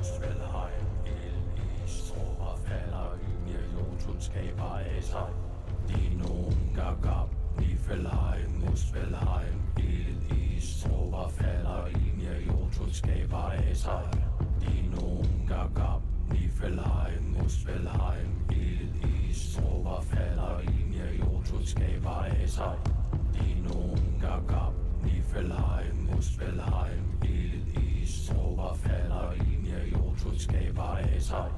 Muspelheim, Elis tropper falder i Jotunskaber af sig. Dinum Gagab, Niflheim, Muspelheim, Elis tropper falder i Jotunskaber af sig. Dinum Gagab, Niflheim, Muspelheim, Elis tropper falder i Jotunskaber af sig. Dinum Gagab, Niflheim, Muspelheim, Elis tropper falder i Jotunskaber af sig.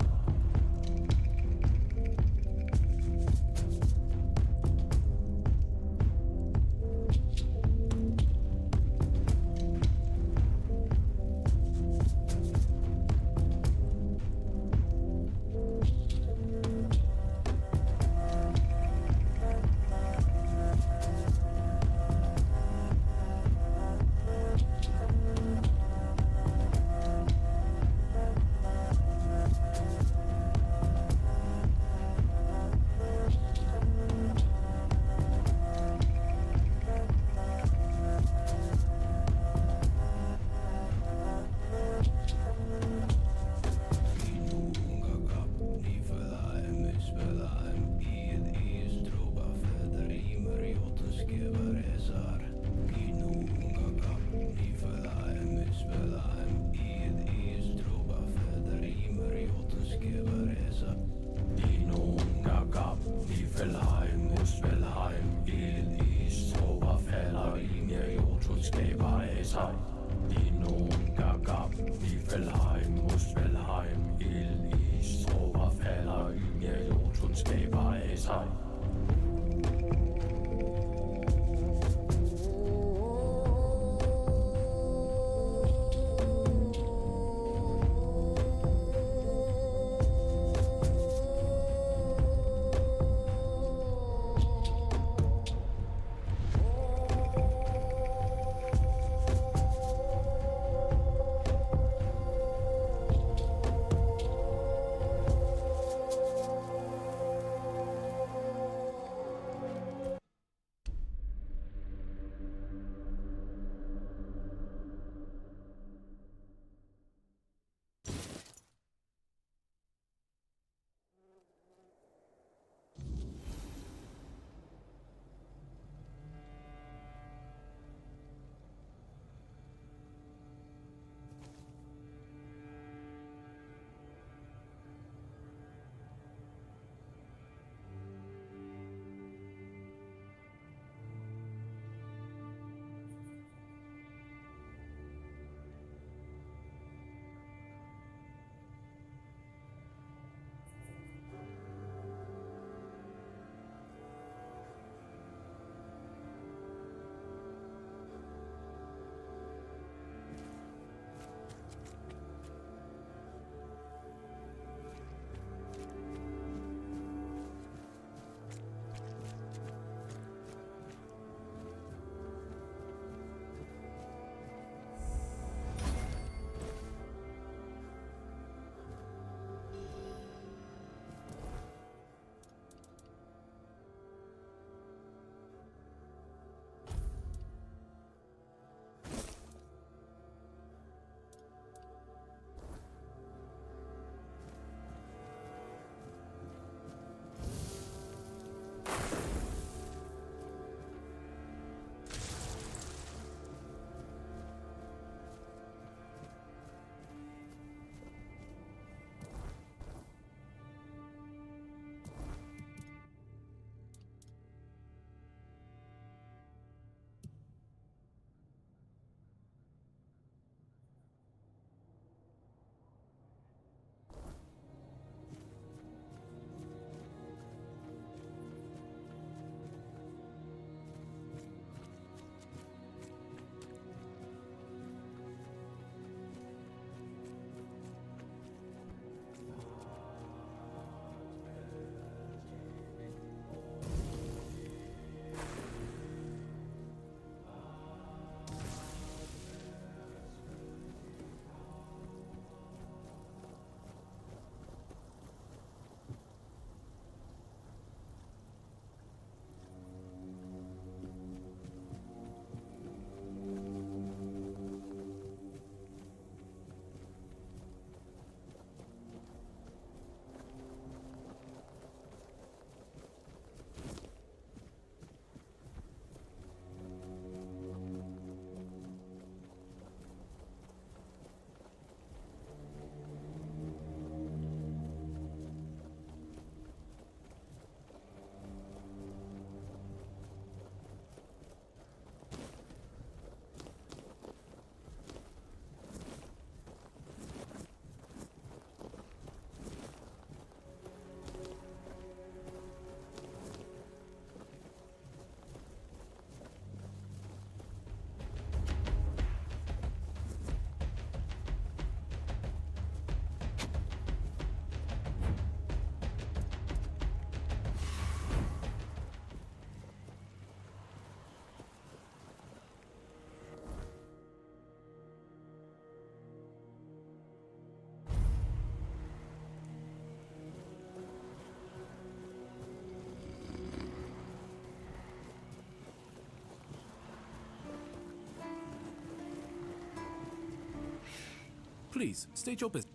Please, state your business.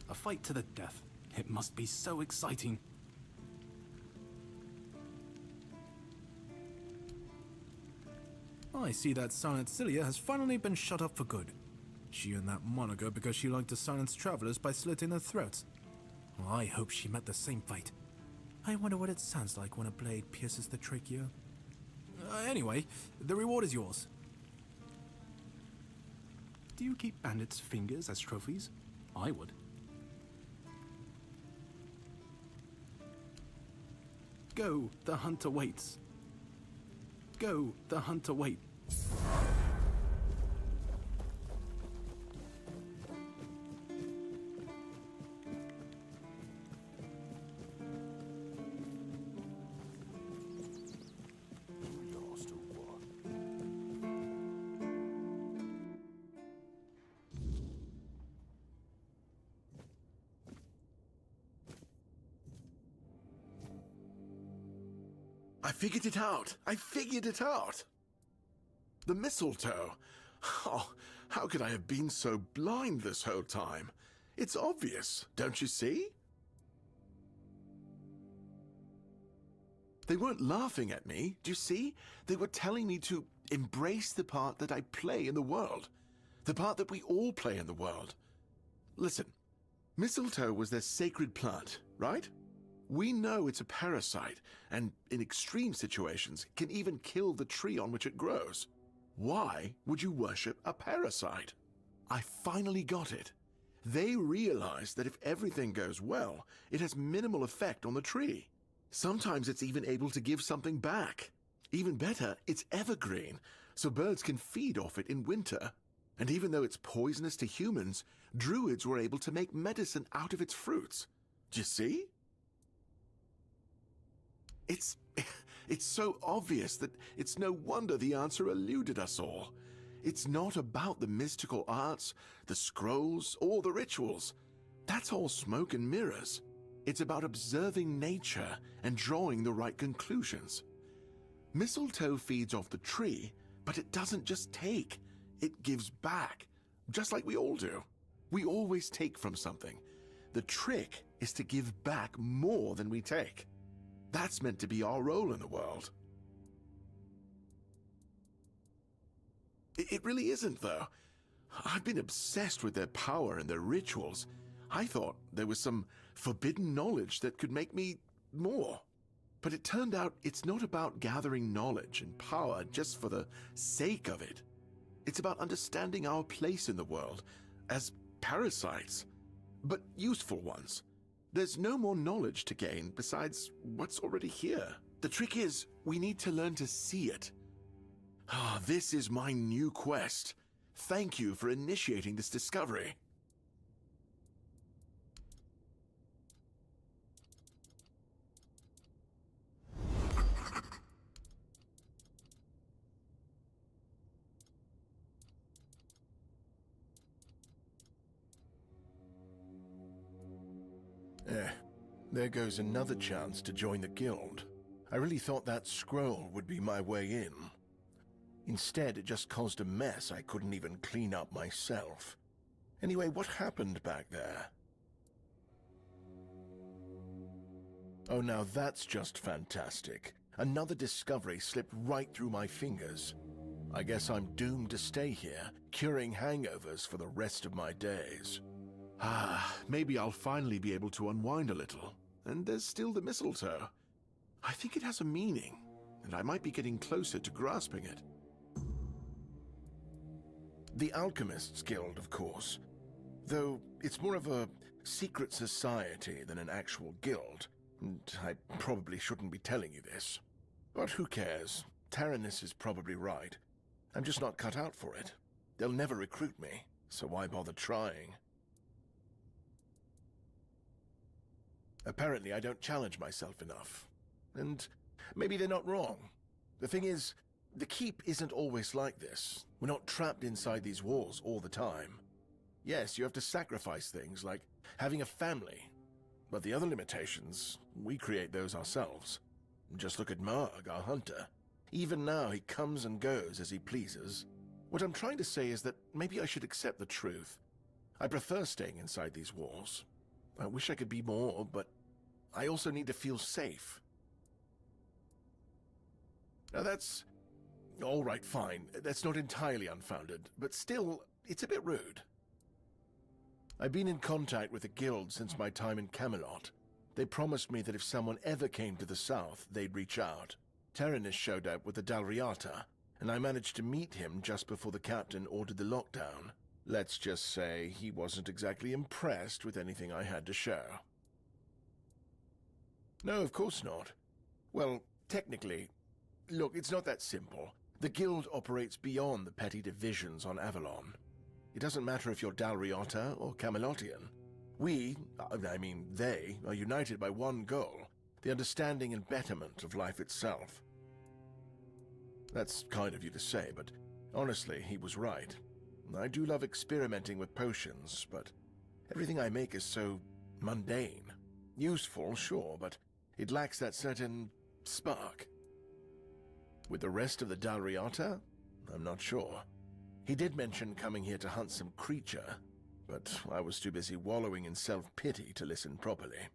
A fight to the death. It must be so exciting. I see that Silent Cilia has finally been shut up for good. She earned that moniker because she liked to silence travelers by slitting their throats. Well, I hope she met the same fate. I wonder what it sounds like when a blade pierces the trachea. Anyway, the reward is yours. Do you keep bandits' fingers as trophies? I would. Go, the hunter waits. Go, the hunter waits. I figured it out! I figured it out! The mistletoe! Oh, how could I have been so blind this whole time? It's obvious, don't you see? They weren't laughing at me, do you see? They were telling me to embrace the part that I play in the world. The part that we all play in the world. Listen, mistletoe was their sacred plant, right? We know it's a parasite, and in extreme situations, can even kill the tree on which it grows. Why would you worship a parasite? I finally got it. They realized that if everything goes well, it has minimal effect on the tree. Sometimes it's even able to give something back. Even better, it's evergreen, so birds can feed off it in winter. And even though it's poisonous to humans, druids were able to make medicine out of its fruits. Do you see? It's so obvious that it's no wonder the answer eluded us all. It's not about the mystical arts, the scrolls, or the rituals. That's all smoke and mirrors. It's about observing nature and drawing the right conclusions. Mistletoe feeds off the tree, but it doesn't just take. It gives back, just like we all do. We always take from something. The trick is to give back more than we take. That's meant to be our role in the world. It really isn't, though. I've been obsessed with their power and their rituals. I thought there was some forbidden knowledge that could make me more. But it turned out it's not about gathering knowledge and power just for the sake of it. It's about understanding our place in the world as parasites, but useful ones. There's no more knowledge to gain besides what's already here. The trick is, we need to learn to see it. Ah, this is my new quest. Thank you for initiating this discovery. There goes another chance to join the guild. I really thought that scroll would be my way in. Instead, it just caused a mess I couldn't even clean up myself. Anyway, what happened back there? Oh, now that's just fantastic. Another discovery slipped right through my fingers. I guess I'm doomed to stay here, curing hangovers for the rest of my days. Maybe I'll finally be able to unwind a little. And there's still the mistletoe. I think it has a meaning, and I might be getting closer to grasping it. The Alchemists Guild, of course. Though it's more of a secret society than an actual guild. And I probably shouldn't be telling you this. But who cares? Taranis is probably right. I'm just not cut out for it. They'll never recruit me, so why bother trying? Apparently I don't challenge myself enough. And maybe they're not wrong. The thing is, the keep isn't always like this. We're not trapped inside these walls all the time. Yes, you have to sacrifice things like having a family. But the other limitations, we create those ourselves. Just look at Marg, our hunter. Even now he comes and goes as he pleases. What I'm trying to say is that maybe I should accept the truth. I prefer staying inside these walls. I wish I could be more, but I also need to feel safe. Now that's... all right, fine. That's not entirely unfounded, but still, it's a bit rude. I've been in contact with the guild since my time in Camelot. They promised me that if someone ever came to the south, they'd reach out. Terenis showed up with the Dalriata, and I managed to meet him just before the captain ordered the lockdown. Let's just say he wasn't exactly impressed with anything I had to share. No, of course not. Well, technically, look, it's not that simple. The guild operates beyond the petty divisions on Avalon. It doesn't matter if you're Dalriata or Camelotian. We, they, are united by one goal, the understanding and betterment of life itself. That's kind of you to say, but honestly, he was right. I do love experimenting with potions, but everything I make is so mundane. Useful, sure, but it lacks that certain spark. With the rest of the Dalriata, I'm not sure. He did mention coming here to hunt some creature, but I was too busy wallowing in self-pity to listen properly.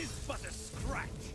'Tis but a scratch.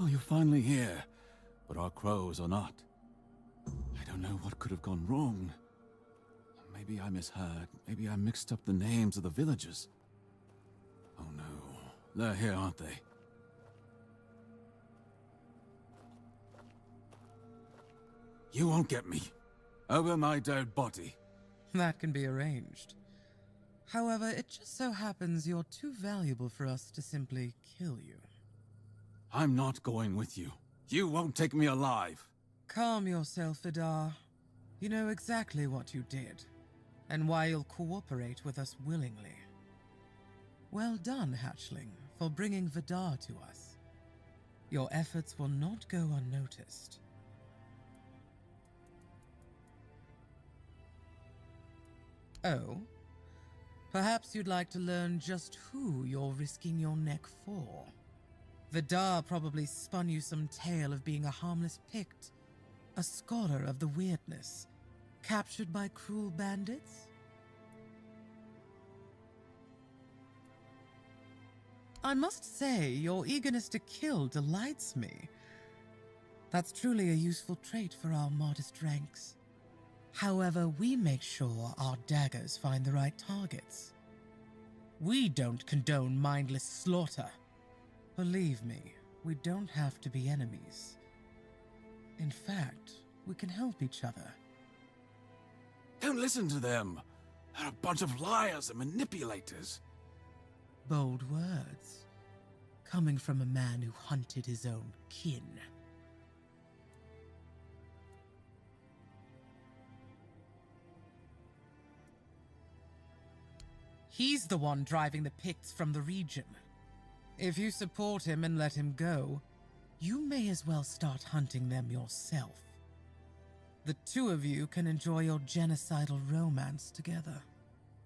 Well, you're finally here, but our crows are not. I don't know what could have gone wrong. Maybe I misheard. Maybe I mixed up the names of the villagers. Oh no, they're here, aren't they? You won't get me. Over my dead body. That can be arranged. However, it just so happens you're too valuable for us to simply kill you. I'm not going with you. You won't take me alive. Calm yourself, Vidar. You know exactly what you did, and why you'll cooperate with us willingly. Well done, Hatchling, for bringing Vidar to us. Your efforts will not go unnoticed. Oh? Perhaps you'd like to learn just who you're risking your neck for. Vidar probably spun you some tale of being a harmless Pict, a scholar of the weirdness, captured by cruel bandits? I must say, your eagerness to kill delights me. That's truly a useful trait for our modest ranks. However, we make sure our daggers find the right targets. We don't condone mindless slaughter. Believe me, we don't have to be enemies. In fact, we can help each other. Don't listen to them. They're a bunch of liars and manipulators. Bold words, coming from a man who hunted his own kin. He's the one driving the Picts from the region. If you support him and let him go, you may as well start hunting them yourself. The two of you can enjoy your genocidal romance together.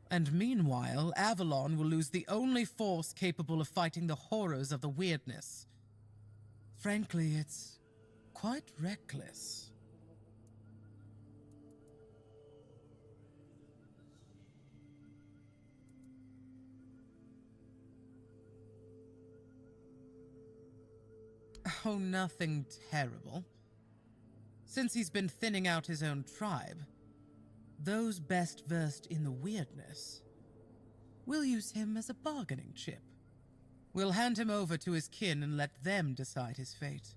And meanwhile, Avalon will lose the only force capable of fighting the horrors of the weirdness. Frankly, it's quite reckless. Oh, nothing terrible. Since he's been thinning out his own tribe, those best versed in the weirdness, we'll use him as a bargaining chip. We'll hand him over to his kin and let them decide his fate.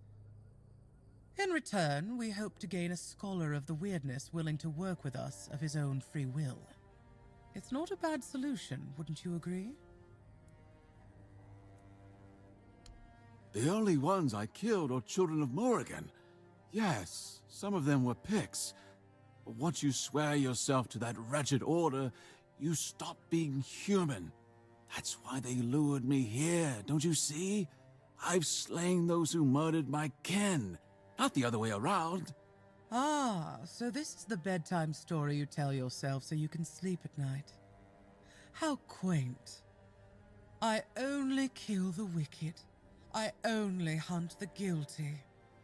In return, we hope to gain a scholar of the weirdness willing to work with us of his own free will. It's not a bad solution, wouldn't you agree? The only ones I killed are children of Morrigan. Yes, some of them were Picts. But once you swear yourself to that wretched order, you stop being human. That's why they lured me here, don't you see? I've slain those who murdered my kin, not the other way around. Ah, so this is the bedtime story you tell yourself so you can sleep at night. How quaint. I only kill the wicked. I only hunt the guilty.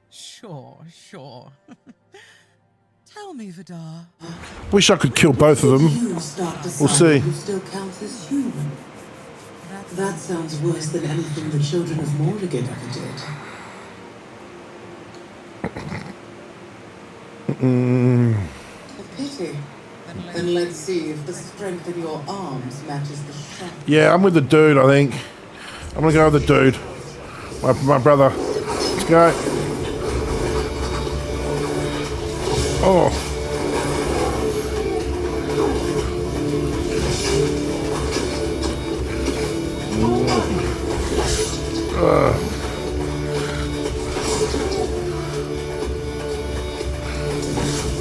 Sure. Tell me, Vidar. Wish I could kill both of them. We'll see. Who still counts as human? That sounds worse than anything the children of Morrigan ever did. A pity. Then let's see if the strength in your arms matches the sharp. Yeah, I'm with the dude, I think. I'm gonna go with the dude. My brother. Let's go. Oh.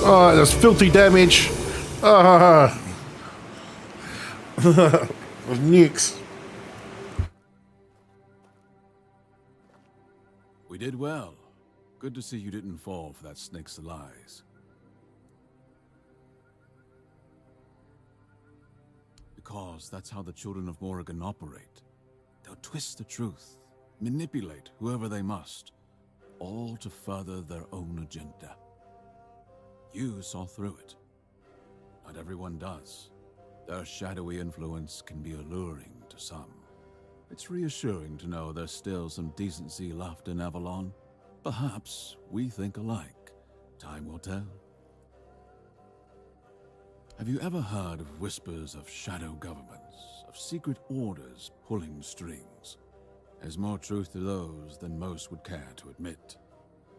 Oh, there's filthy damage. Ah. Nukes. We did well. Good to see you didn't fall for that snake's lies. Because that's how the children of Morrigan operate. They'll twist the truth, manipulate whoever they must, all to further their own agenda. You saw through it. Not everyone does. Their shadowy influence can be alluring to some. It's reassuring to know there's still some decency left in Avalon. Perhaps we think alike. Time will tell. Have you ever heard of whispers of shadow governments, of secret orders pulling strings? There's more truth to those than most would care to admit.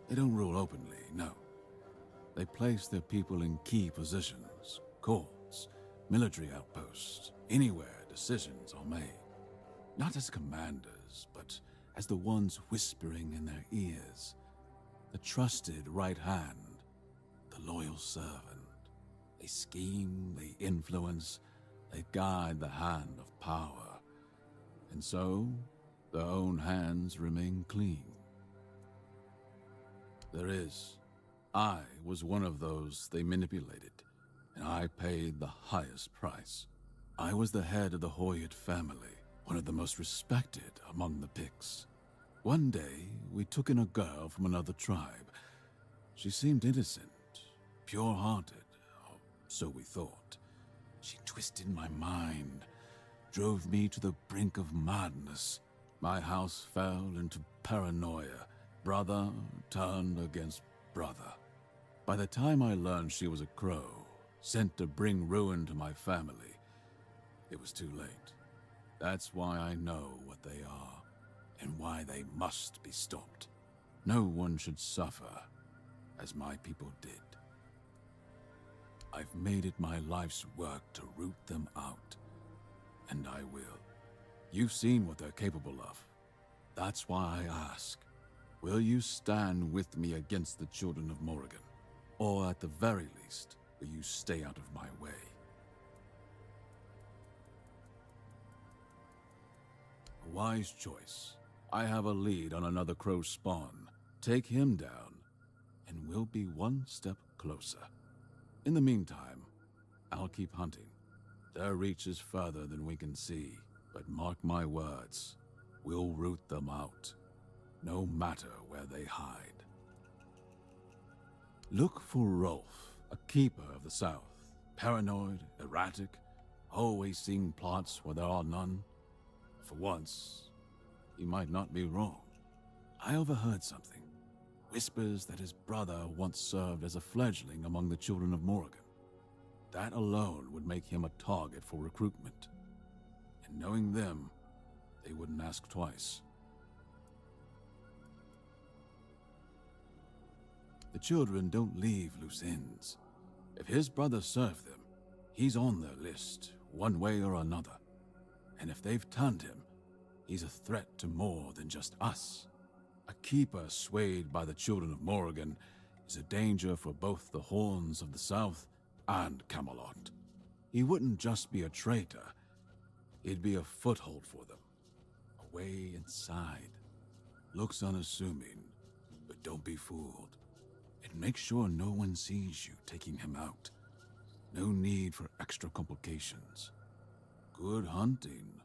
They don't rule openly, no. They place their people in key positions, courts, military outposts, anywhere decisions are made. Not as commanders, but as the ones whispering in their ears. The trusted right hand, the loyal servant. They scheme, they influence, they guide the hand of power. And so, their own hands remain clean. I was one of those they manipulated, and I paid the highest price. I was the head of the Hoyt family, one of the most respected among the Picts. One day, we took in a girl from another tribe. She seemed innocent, pure-hearted, or so we thought. She twisted my mind, drove me to the brink of madness. My house fell into paranoia. Brother turned against brother. By the time I learned she was a crow, sent to bring ruin to my family, it was too late. That's why I know what they are, and why they must be stopped. No one should suffer, as my people did. I've made it my life's work to root them out, and I will. You've seen what they're capable of. That's why I ask, will you stand with me against the children of Morrigan? Or at the very least, will you stay out of my way? A wise choice. I have a lead on another crow spawn. Take him down, and we'll be one step closer. In the meantime, I'll keep hunting. Their reach is further than we can see, but mark my words, we'll root them out, no matter where they hide. Look for Rolf, a keeper of the South. Paranoid, erratic, always seeing plots where there are none. For once, he might not be wrong. I overheard something. Whispers that his brother once served as a fledgling among the children of Morrigan. That alone would make him a target for recruitment. And knowing them, they wouldn't ask twice. The children don't leave loose ends. If his brother served them, he's on their list, one way or another. And if they've turned him, he's a threat to more than just us. A keeper swayed by the children of Morrigan is a danger for both the Horns of the South and Camelot. He wouldn't just be a traitor, he'd be a foothold for them. A way inside. Looks unassuming, but don't be fooled. And make sure no one sees you taking him out. No need for extra complications. Good hunting.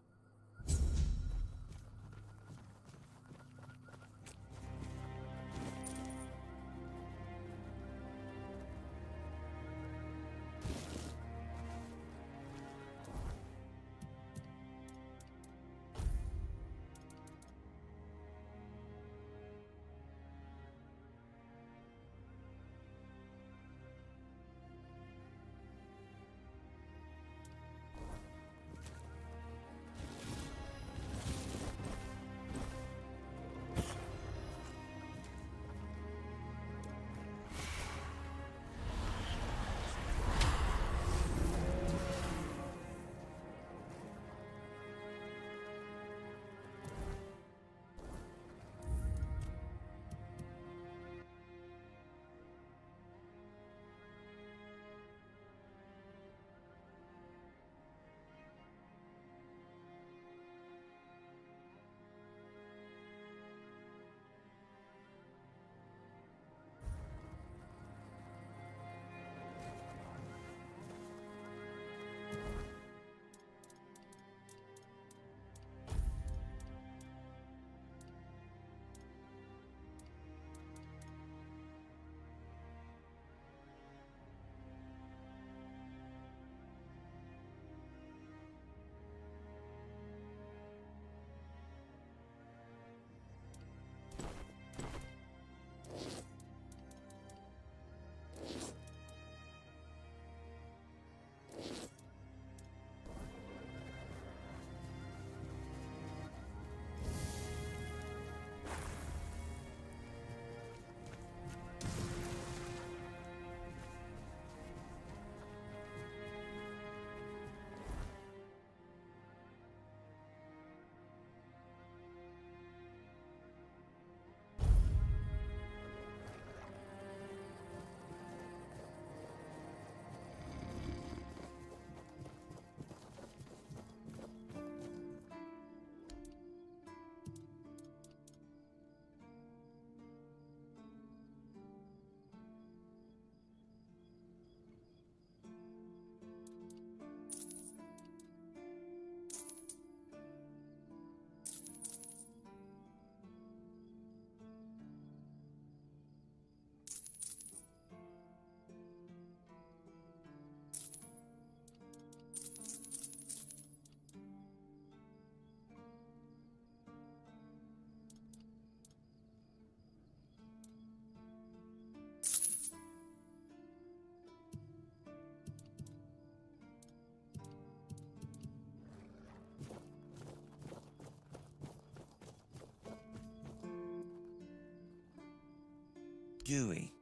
Dewey.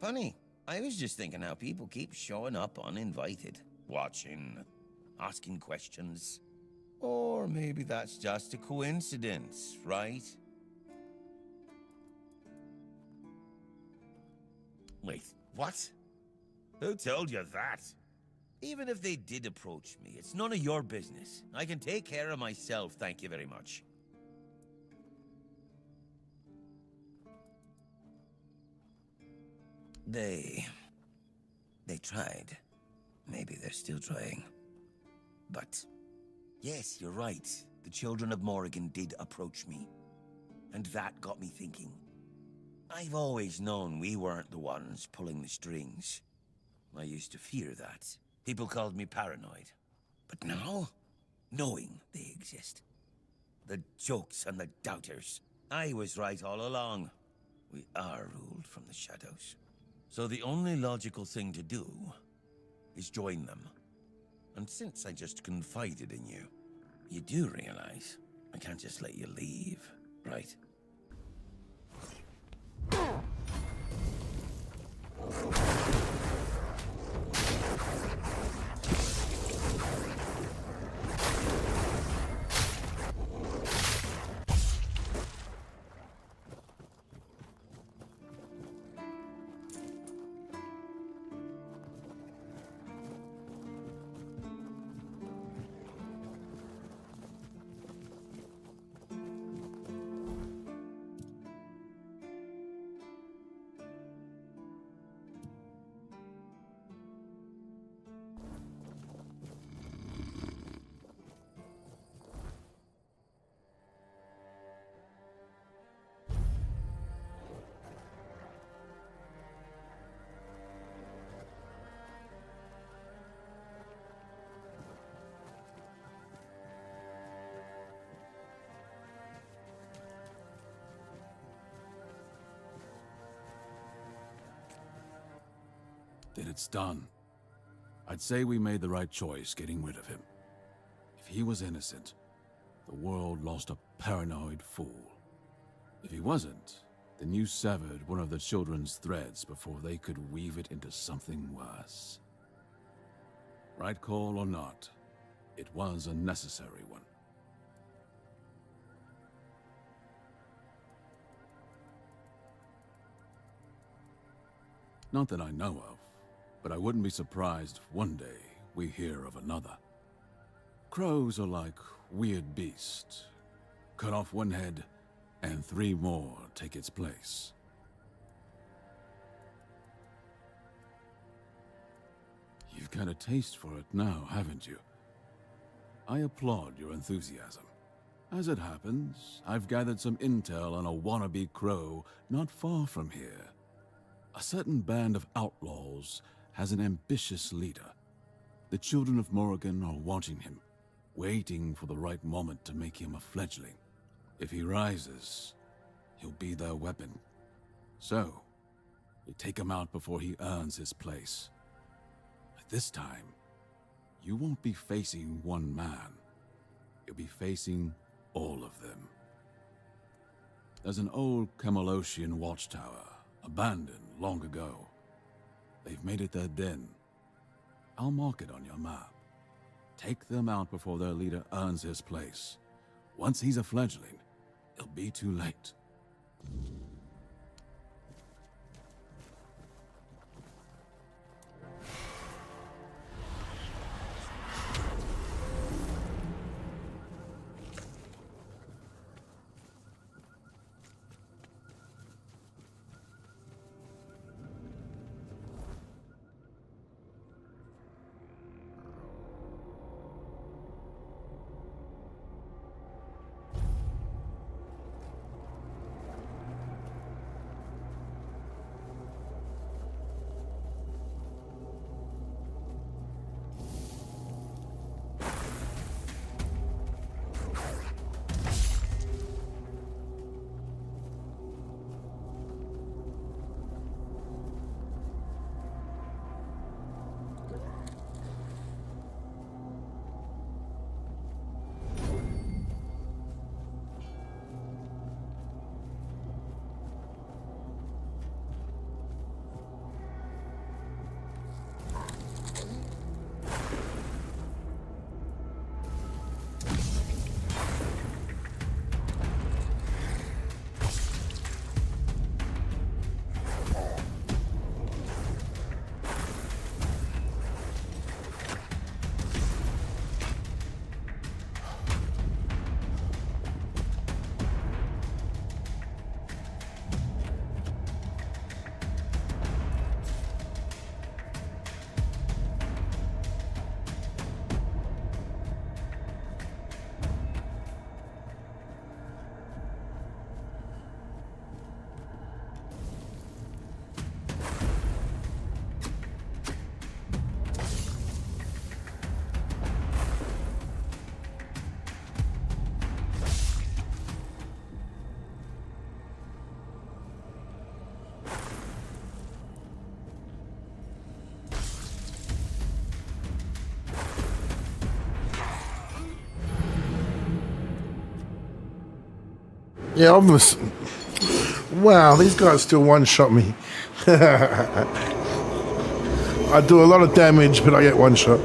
Funny, I was just thinking how people keep showing up uninvited, watching, asking questions. Or maybe that's just a coincidence, right? Wait, what? Who told you that? Even if they did approach me, it's none of your business. I can take care of myself, thank you very much. They tried. Maybe they're still trying. But, yes, you're right. The children of Morrigan did approach me. And that got me thinking. I've always known we weren't the ones pulling the strings. I used to fear that. People called me paranoid. But now, knowing they exist. The jokes and the doubters. I was right all along. We are ruled from the shadows. So the only logical thing to do is join them. And since I just confided in you, you do realize I can't just let you leave, right? Then it's done. I'd say we made the right choice getting rid of him. If he was innocent, the world lost a paranoid fool. If he wasn't, then you severed one of the children's threads before they could weave it into something worse. Right call or not, it was a necessary one. Not that I know of, but I wouldn't be surprised if one day we hear of another. Crows are like weird beasts. Cut off one head, and 3 more take its place. You've got a taste for it now, haven't you? I applaud your enthusiasm. As it happens, I've gathered some intel on a wannabe crow not far from here. A certain band of outlaws has an ambitious leader. The children of Morrigan are watching him, waiting for the right moment to make him a fledgling. If he rises, he'll be their weapon. So, we take him out before he earns his place. But this time, you won't be facing one man. You'll be facing all of them. There's an old Camelosian watchtower, abandoned long ago. They've made it their den. I'll mark it on your map. Take them out before their leader earns his place. Once he's a fledgling, it'll be too late. Yeah, obvious. Wow, these guys still one-shot me. I do a lot of damage, but I get one shot.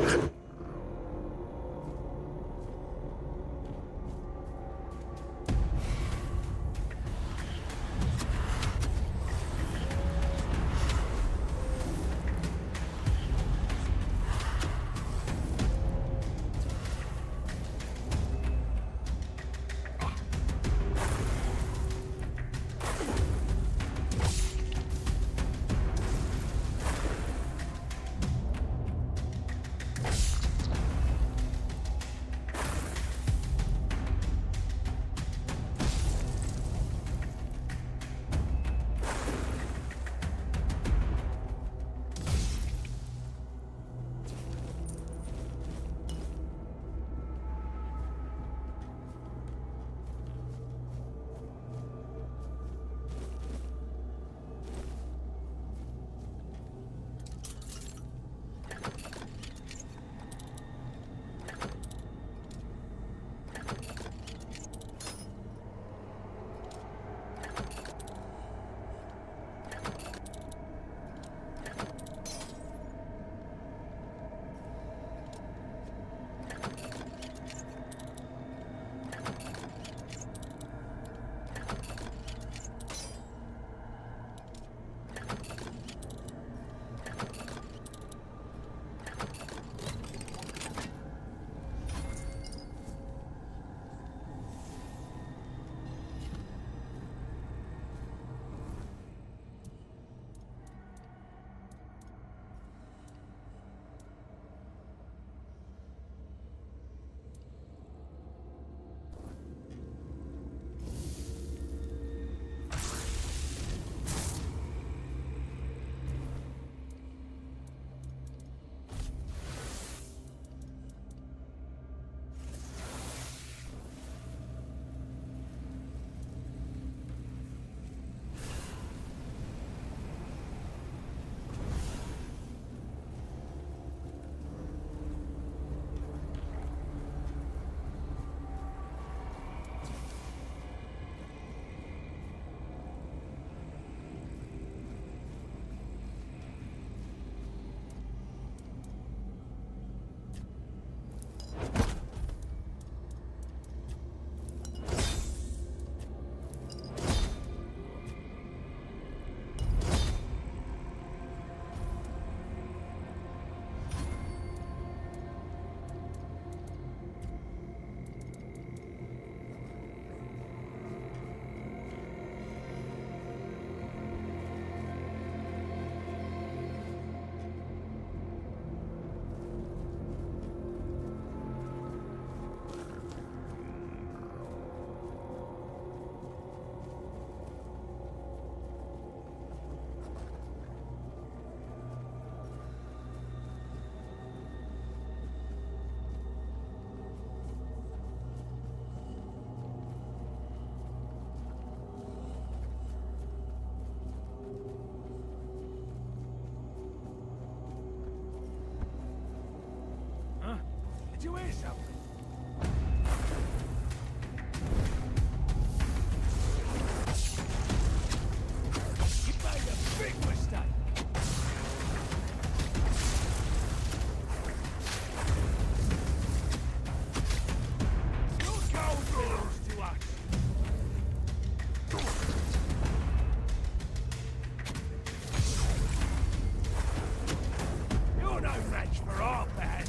you hear something? You made a big mistake. Your gold belongs to us. You're no match for our band.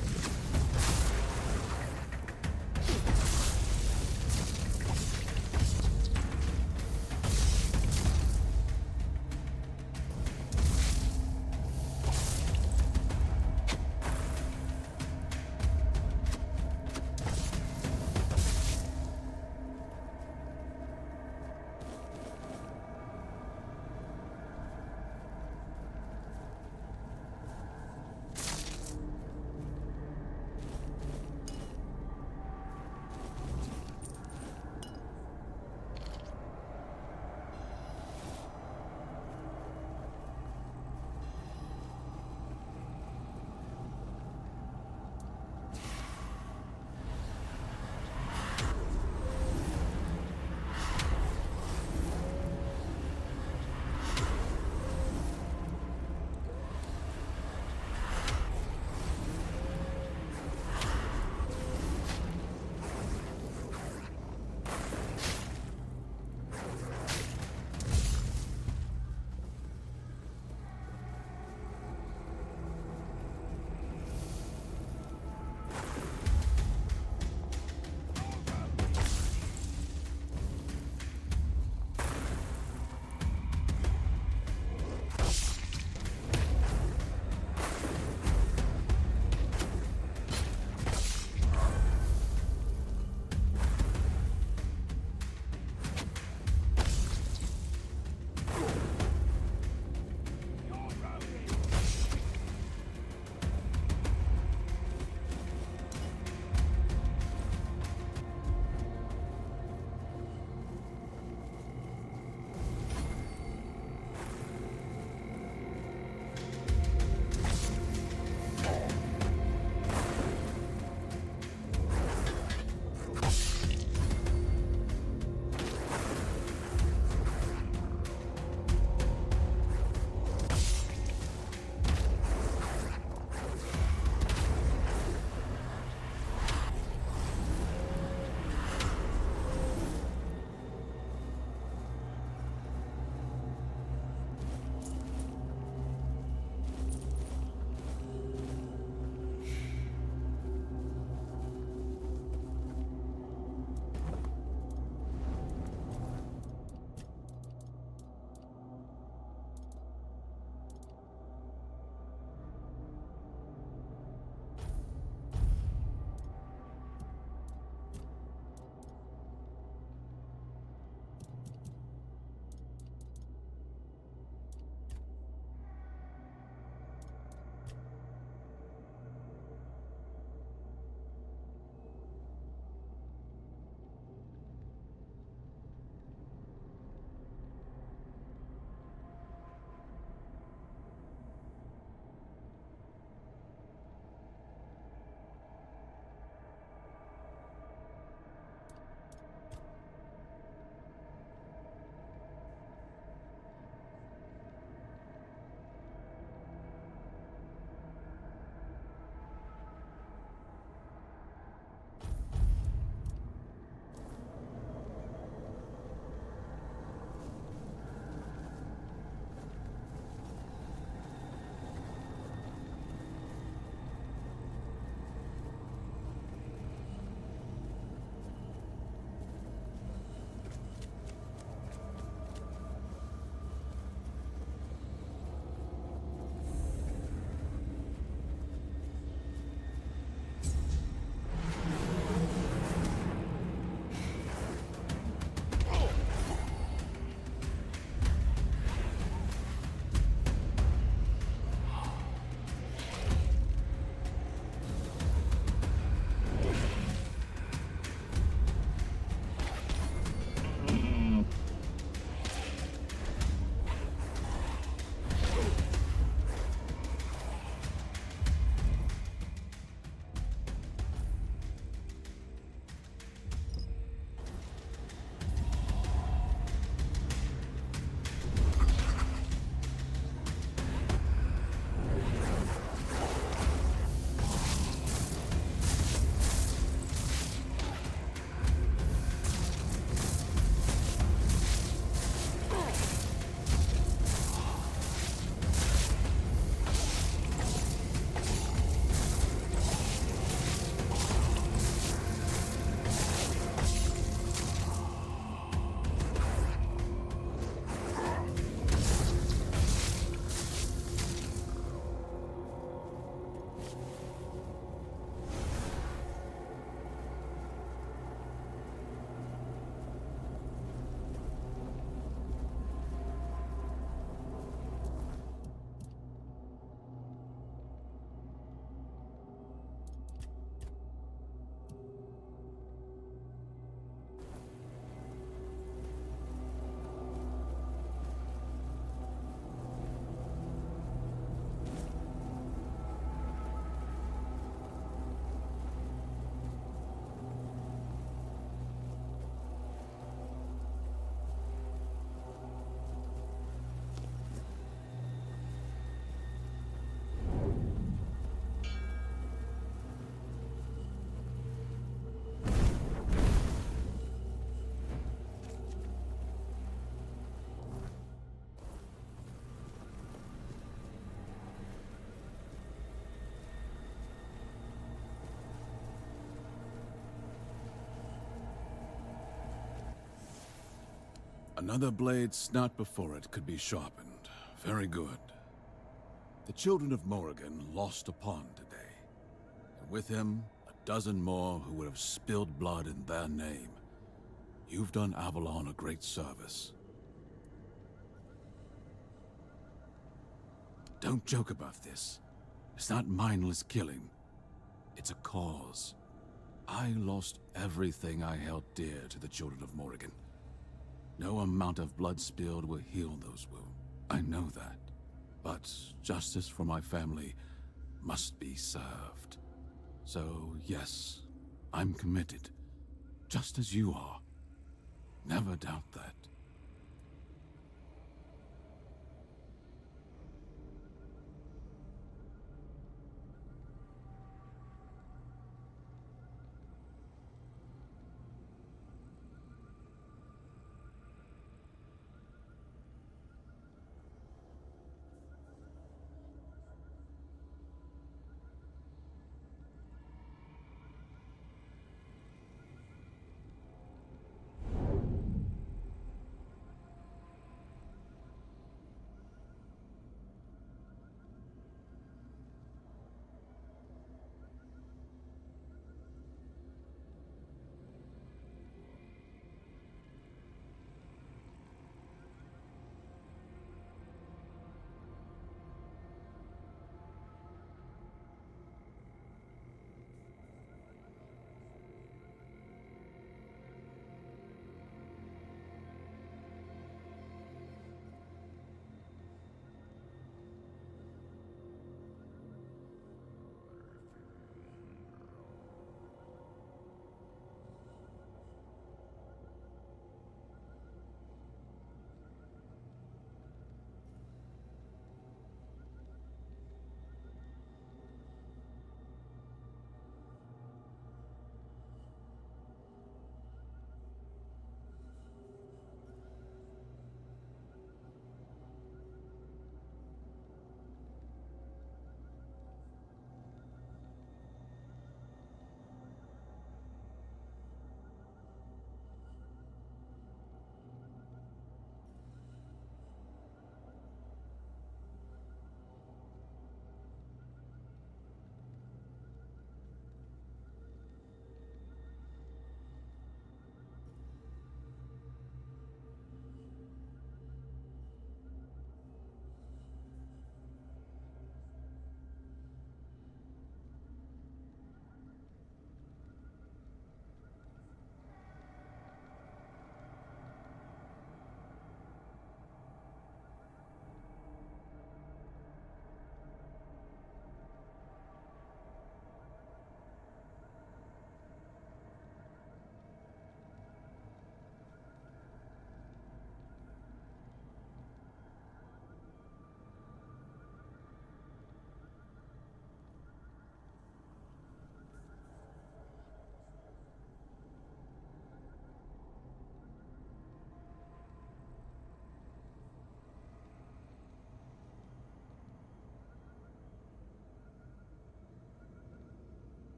Another blade snapped before it could be sharpened. Very good. The children of Morrigan lost a pawn today. And with him, a dozen more who would have spilled blood in their name. You've done Avalon a great service. Don't joke about this. It's not mindless killing. It's a cause. I lost everything I held dear to the children of Morrigan. No amount of blood spilled will heal those wounds. I know that. But justice for my family must be served. So, yes, I'm committed. Just as you are. Never doubt that.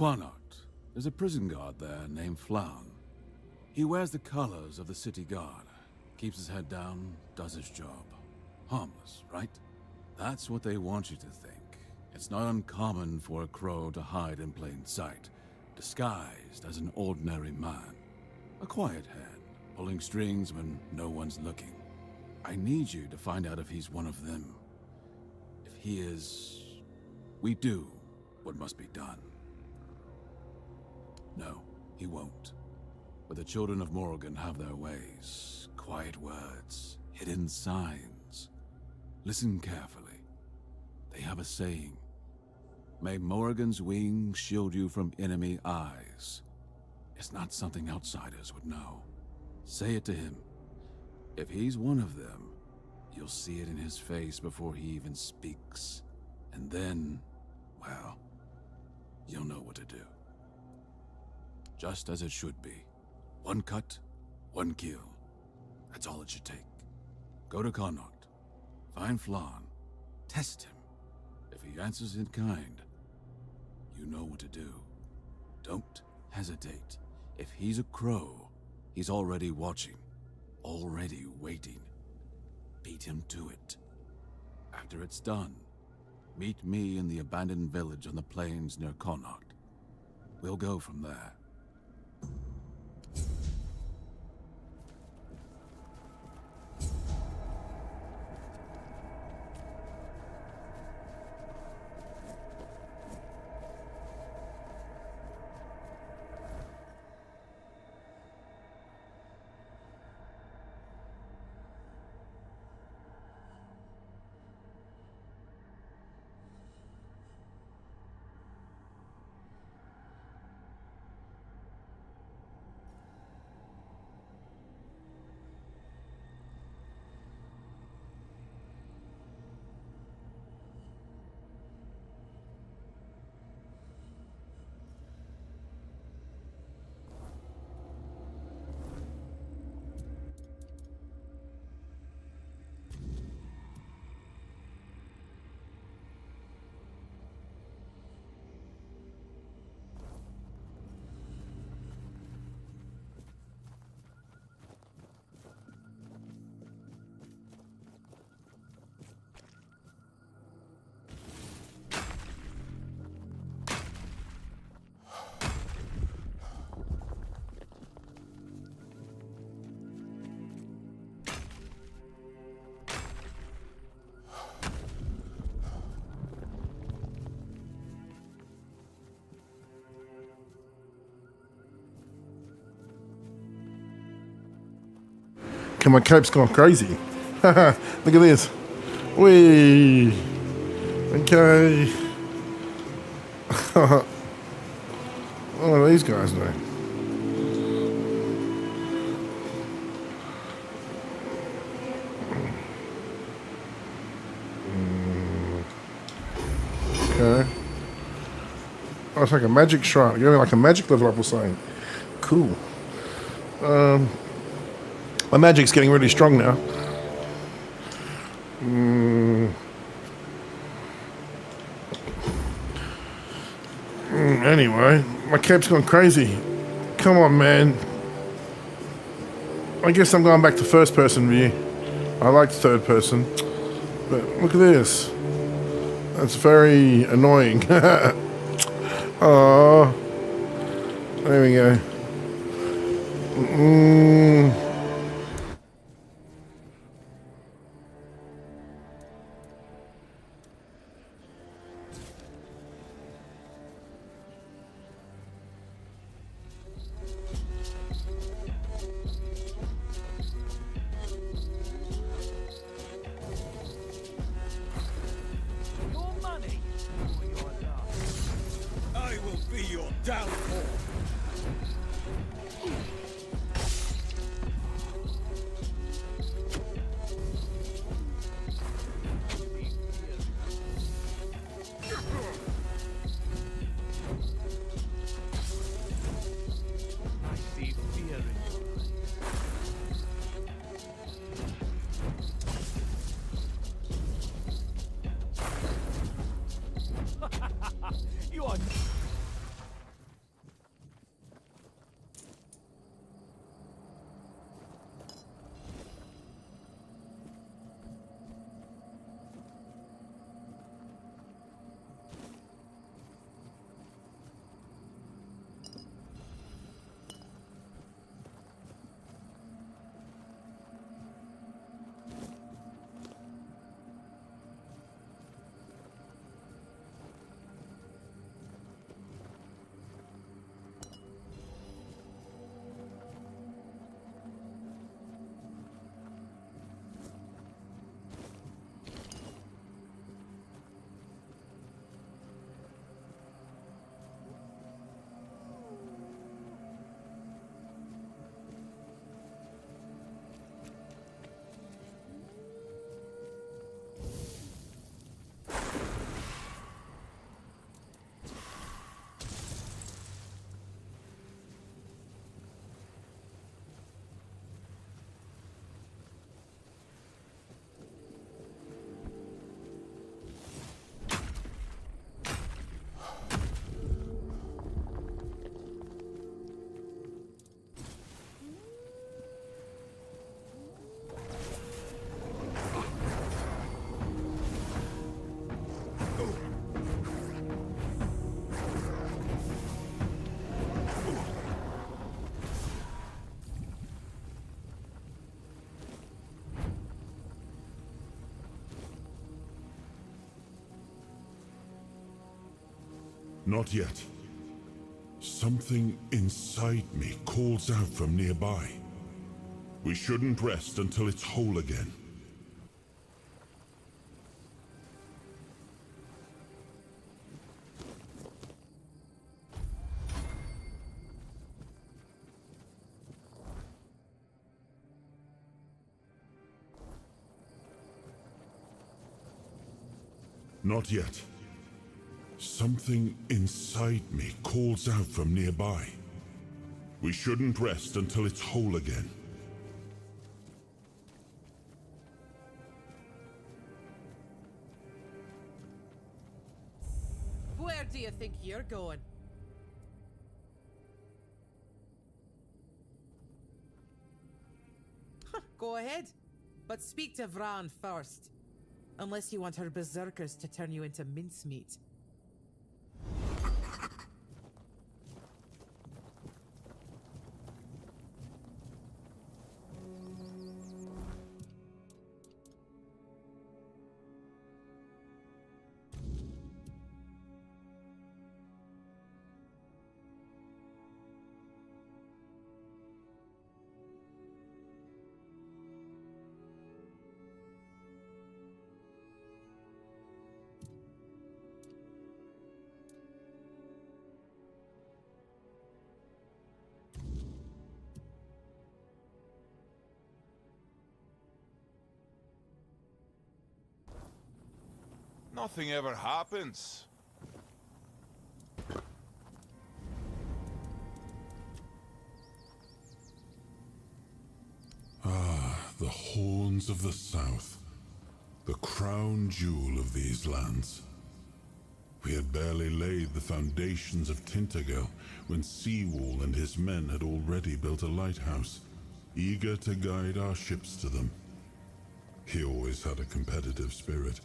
Quanart. There's a prison guard there named Flown. He wears the colors of the city guard. Keeps his head down, does his job. Harmless, right? That's what they want you to think. It's not uncommon for a crow to hide in plain sight, disguised as an ordinary man. A quiet hand, pulling strings when no one's looking. I need you to find out if he's one of them. If he is, we do what must be done. No, He won't. But the children of Morrigan have their ways. Quiet words, hidden signs. Listen carefully. They have a saying. May Morrigan's wings shield you from enemy eyes. It's not something outsiders would know. Say it to him. If he's one of them, you'll see it in his face before he even speaks. And then, well, you'll know what to do. Just as it should be. One cut, one kill. That's all it should take. Go to Connaught. Find Flan. Test him. If he answers in kind, you know what to do. Don't hesitate. If he's a crow, he's already watching. Already waiting. Beat him to it. After it's done, meet me in the abandoned village on the plains near Connaught. We'll go from there. Okay, my cape's gone crazy. Look at this. Whee! Okay. What are these guys doing? Okay. Oh, it's like a magic shrine. You're like a magic level up or something. Cool. My magic's getting really strong now. Anyway, my cape's gone crazy. Come on, man. I guess I'm going back to first person view. I like third person. But look at this. That's very annoying. Oh, there we go. Your money or your life. I will be your downfall. I see fear in your eyes. You are. Not yet. Something inside me calls out from nearby. We shouldn't rest until it's whole again. Not yet. Something inside me calls out from nearby. We shouldn't rest until it's whole again. Where do you think you're going? Go ahead, but speak to Vran first. Unless you want her berserkers to turn you into mincemeat. Nothing ever happens. The horns of the south. The crown jewel of these lands. We had barely laid the foundations of Tainted when Seawall and his men had already built a lighthouse, eager to guide our ships to them. He always had a competitive spirit.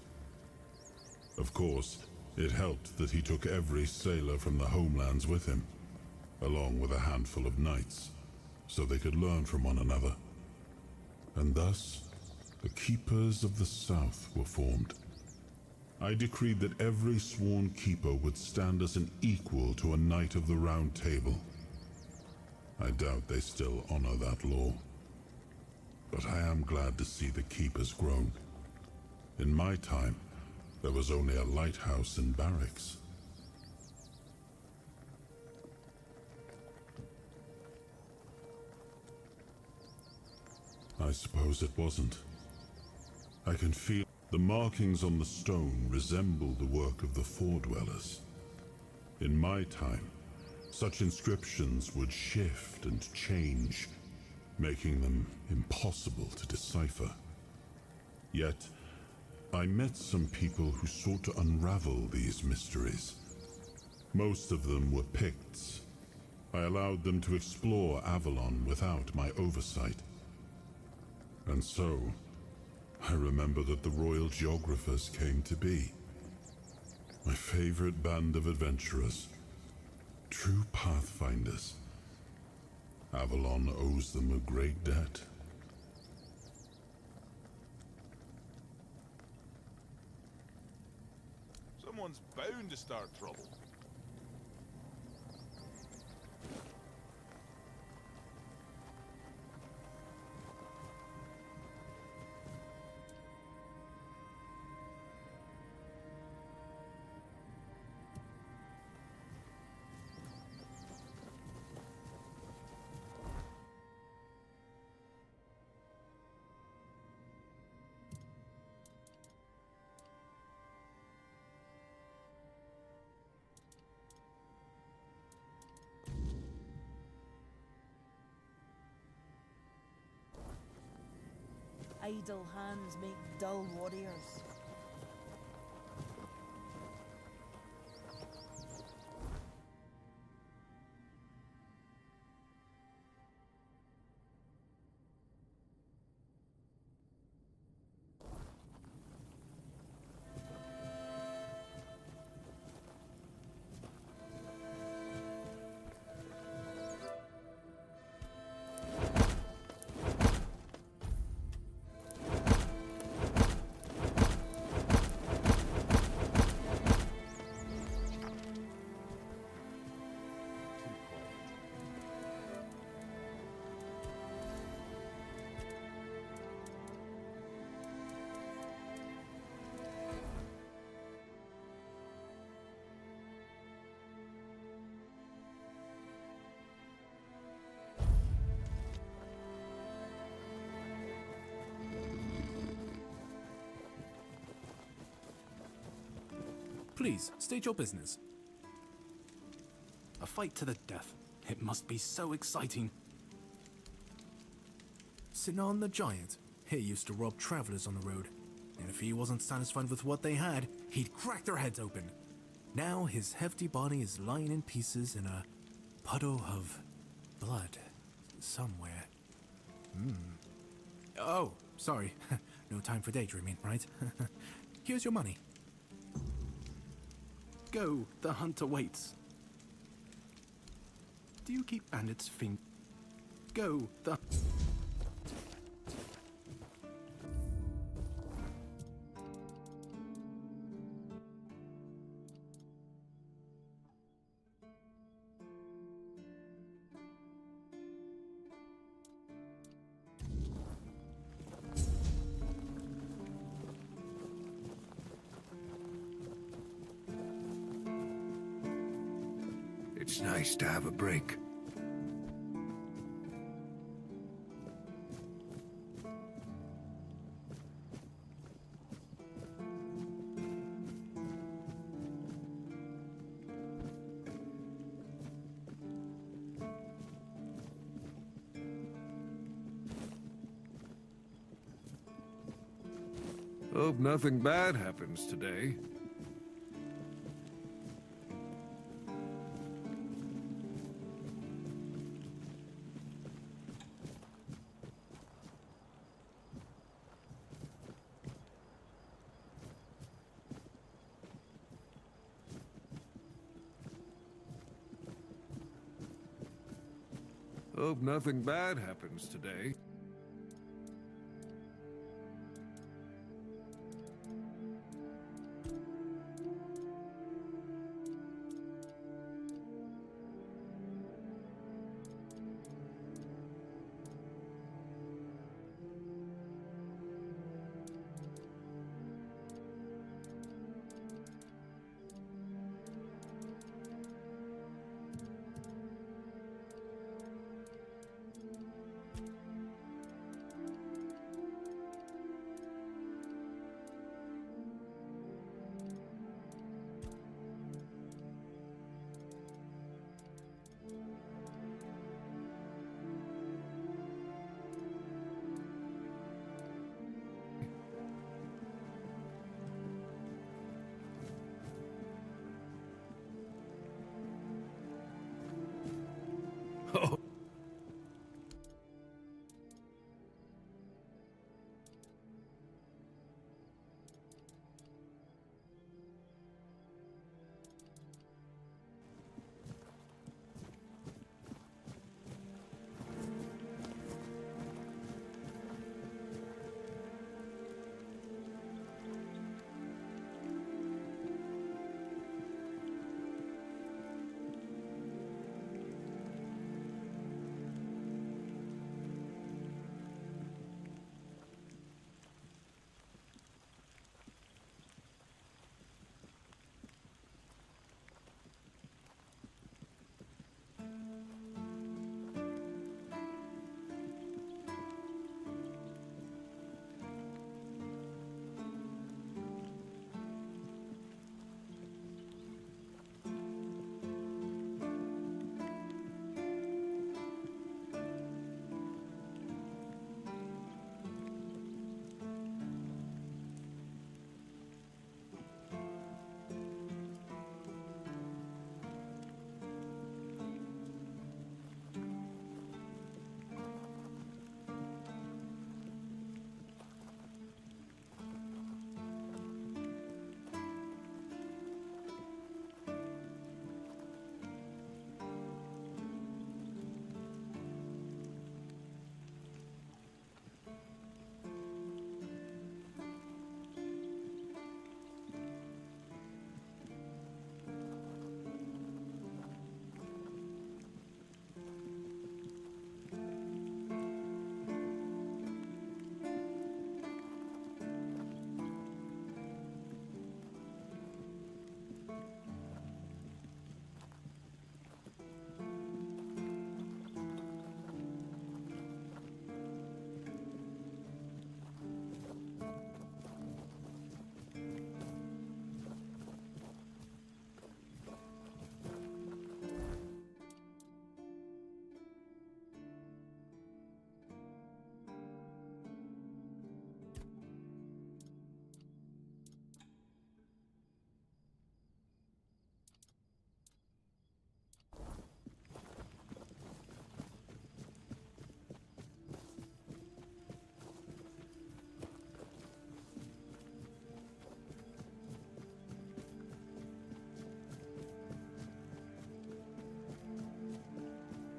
Of course, it helped that he took every sailor from the homelands with him, along with a handful of knights, so they could learn from one another. And thus, the Keepers of the South were formed. I decreed that every sworn keeper would stand as an equal to a Knight of the Round Table. I doubt they still honor that law. But I am glad to see the keepers grown. In my time, there was only a lighthouse and barracks. I suppose it wasn't. I can feel the markings on the stone resemble the work of the Foredwellers. In my time, such inscriptions would shift and change, making them impossible to decipher. Yet, I met some people who sought to unravel these mysteries. Most of them were Picts. I allowed them to explore Avalon without my oversight. And so, I remember that the royal geographers came to be. My favorite band of adventurers. True pathfinders. Avalon owes them a great debt. Someone's bound to start trouble. Idle hands make dull warriors. Please, state your business. A fight to the death. It must be so exciting. Sinan the Giant. He used to rob travelers on the road. And if he wasn't satisfied with what they had, he'd crack their heads open. Now his hefty body is lying in pieces in a puddle of blood somewhere. Oh, sorry. No time for daydreaming, right? Here's your money. Go, the hunt awaits. Do you keep bandits think? Go, the... It's nice to have a break. Hope nothing bad happens today. Hope nothing bad happens today.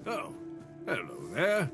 Oh, hello there.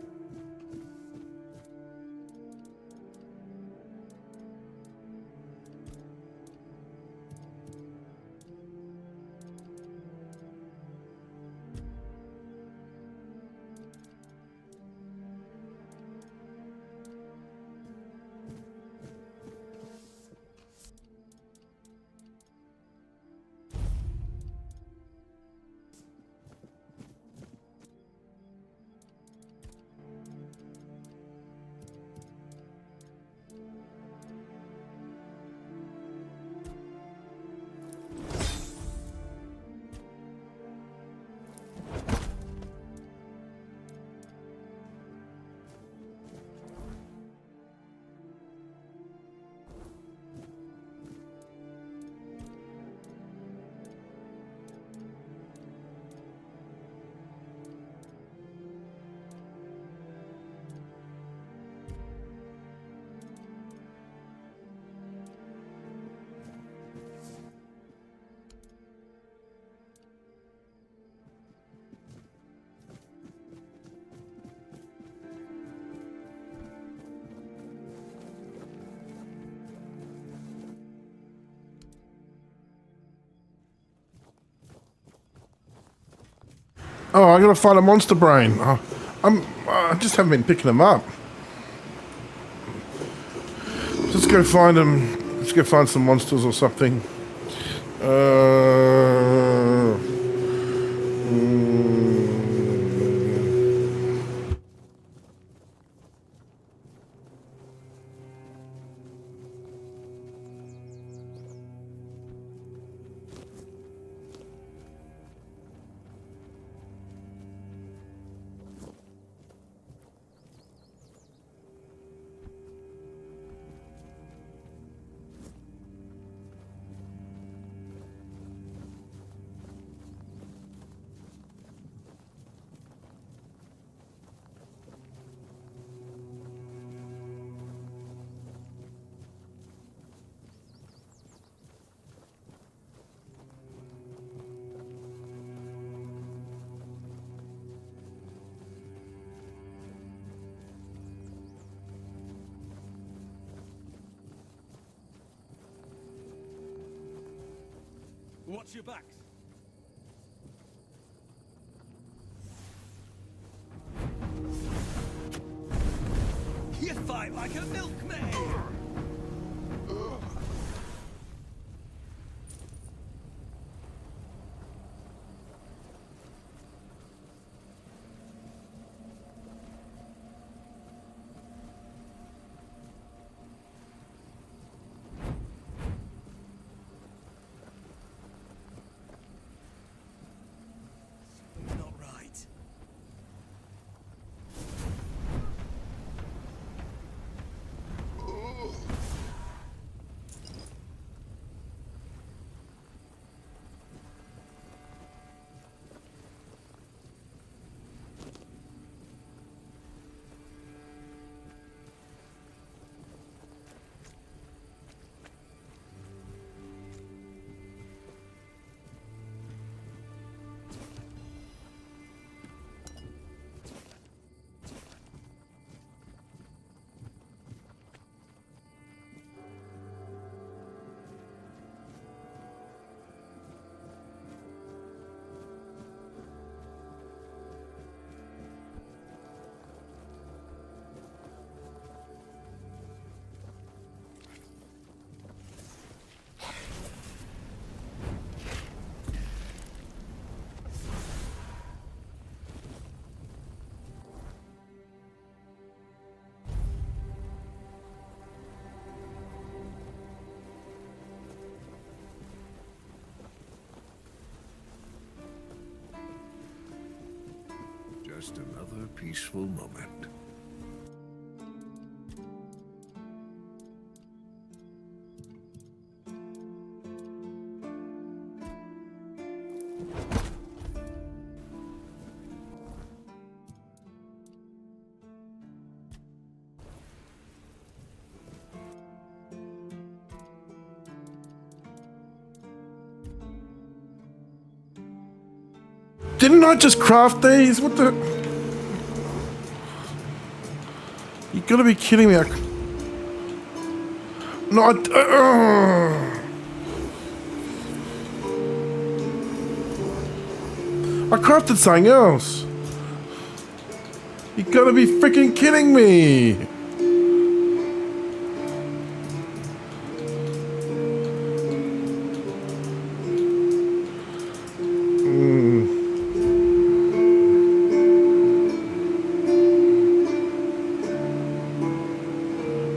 Oh, I gotta find a monster brain. Oh, I just haven't been picking them up. Let's go find them. Let's go find some monsters or something. Watch your backs. You fight like a milkmaid! Not right. Just another peaceful moment. Didn't I just craft these? What the? You gotta be kidding me. No, I crafted something else. You gotta be freaking kidding me.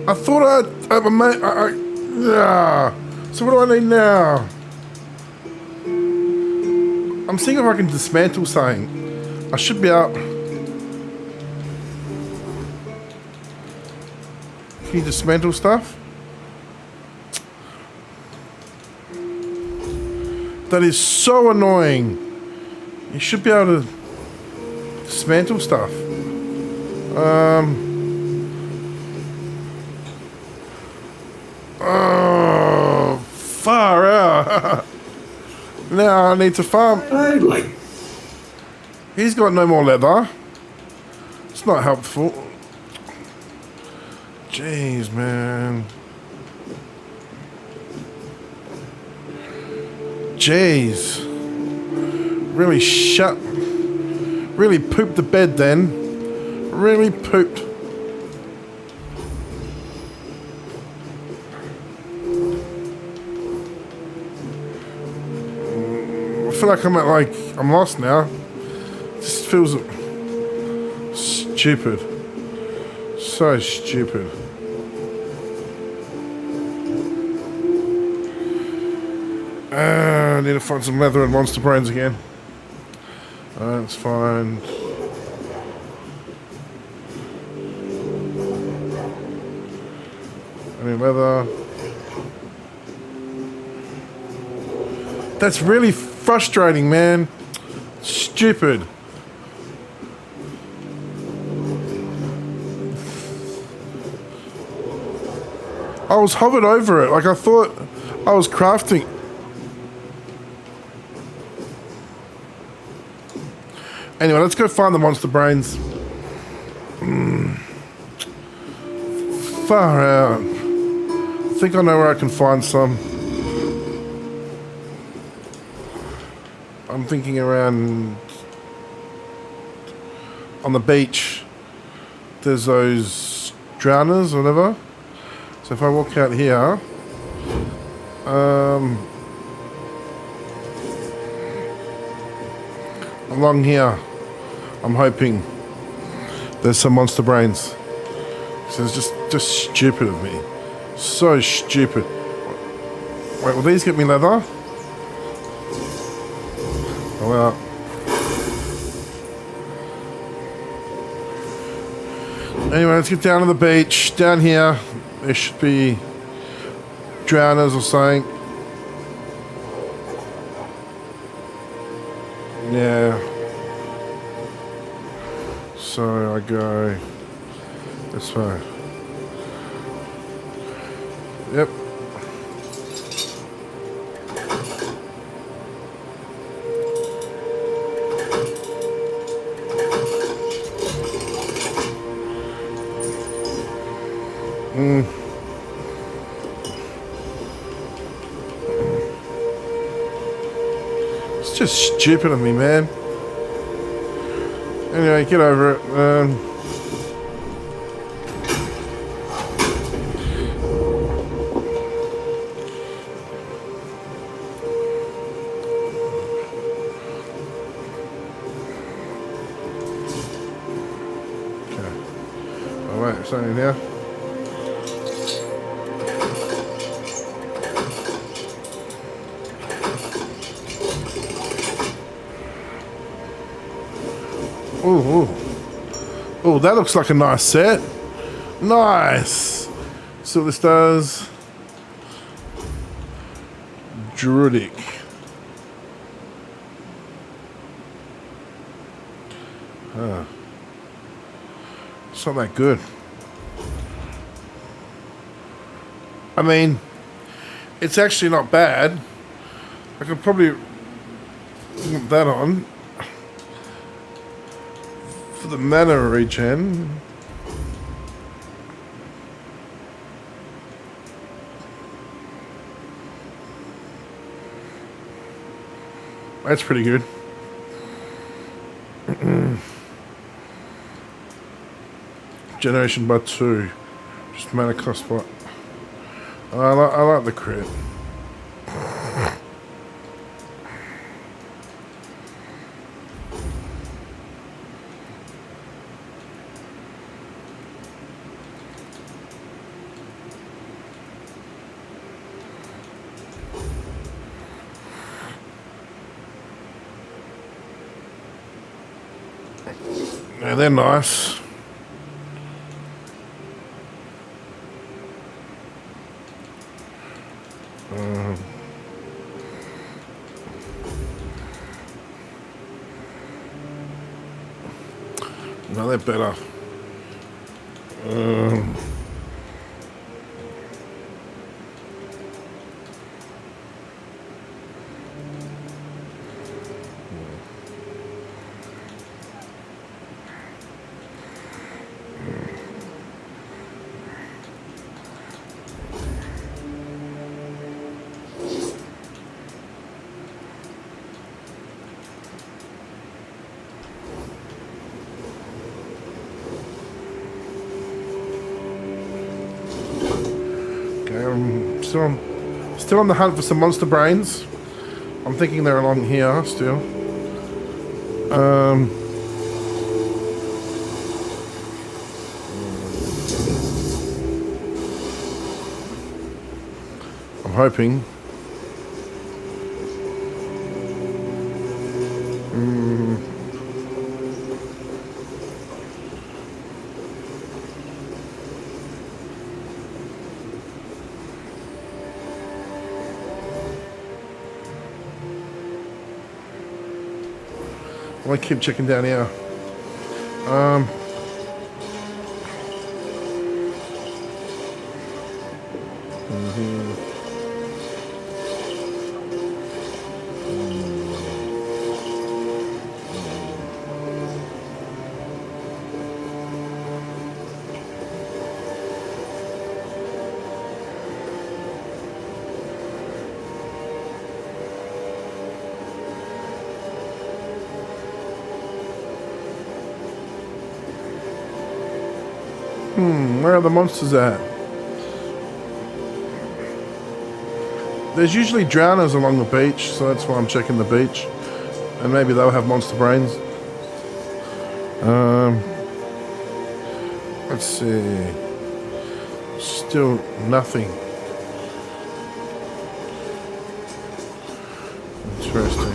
I thought yeah. So what do I need now? I'm seeing if I can dismantle something. I should be out. Can you dismantle stuff? That is so annoying. You should be able to dismantle stuff. Oh, far out. Now I need to farm. He's got no more leather. It's not helpful. Jeez, man. Jeez. Really pooped the bed then. Really pooped. I feel like I'm lost now. This feels stupid. So stupid. I need to find some leather and monster brains again. Let's find. Any leather? That's really frustrating, man. Stupid. I was hovered over it, like I thought I was crafting. Anyway, let's go find the monster brains. Far out. I think I know where I can find some. I'm thinking around on the beach. There's those drowners or whatever. So if I walk out here, along here, I'm hoping there's some monster brains. So it's just stupid of me. So stupid. Wait, will these get me leather? Oh well. Anyway, let's get down to the beach. Down here, there should be drowners or something. Yeah. So I go this way. Yep. It's just stupid of me, man. Anyway, get over it. Okay. Oh wait, something in here. Oh, that looks like a nice set. Nice. So this does. Druidic. It's not that good. I mean, it's actually not bad. I could probably put that on. For the mana regen. That's pretty good. Generation by 2. Just mana cost by... I like the crit. Yeah, they're nice. No, they're better. Still on the hunt for some monster brains. I'm thinking they're along here still. I'm hoping. I keep checking down here. Where are the monsters at? There's usually drowners along the beach, so that's why I'm checking the beach. And maybe they'll have monster brains. Let's see. Still nothing. Interesting.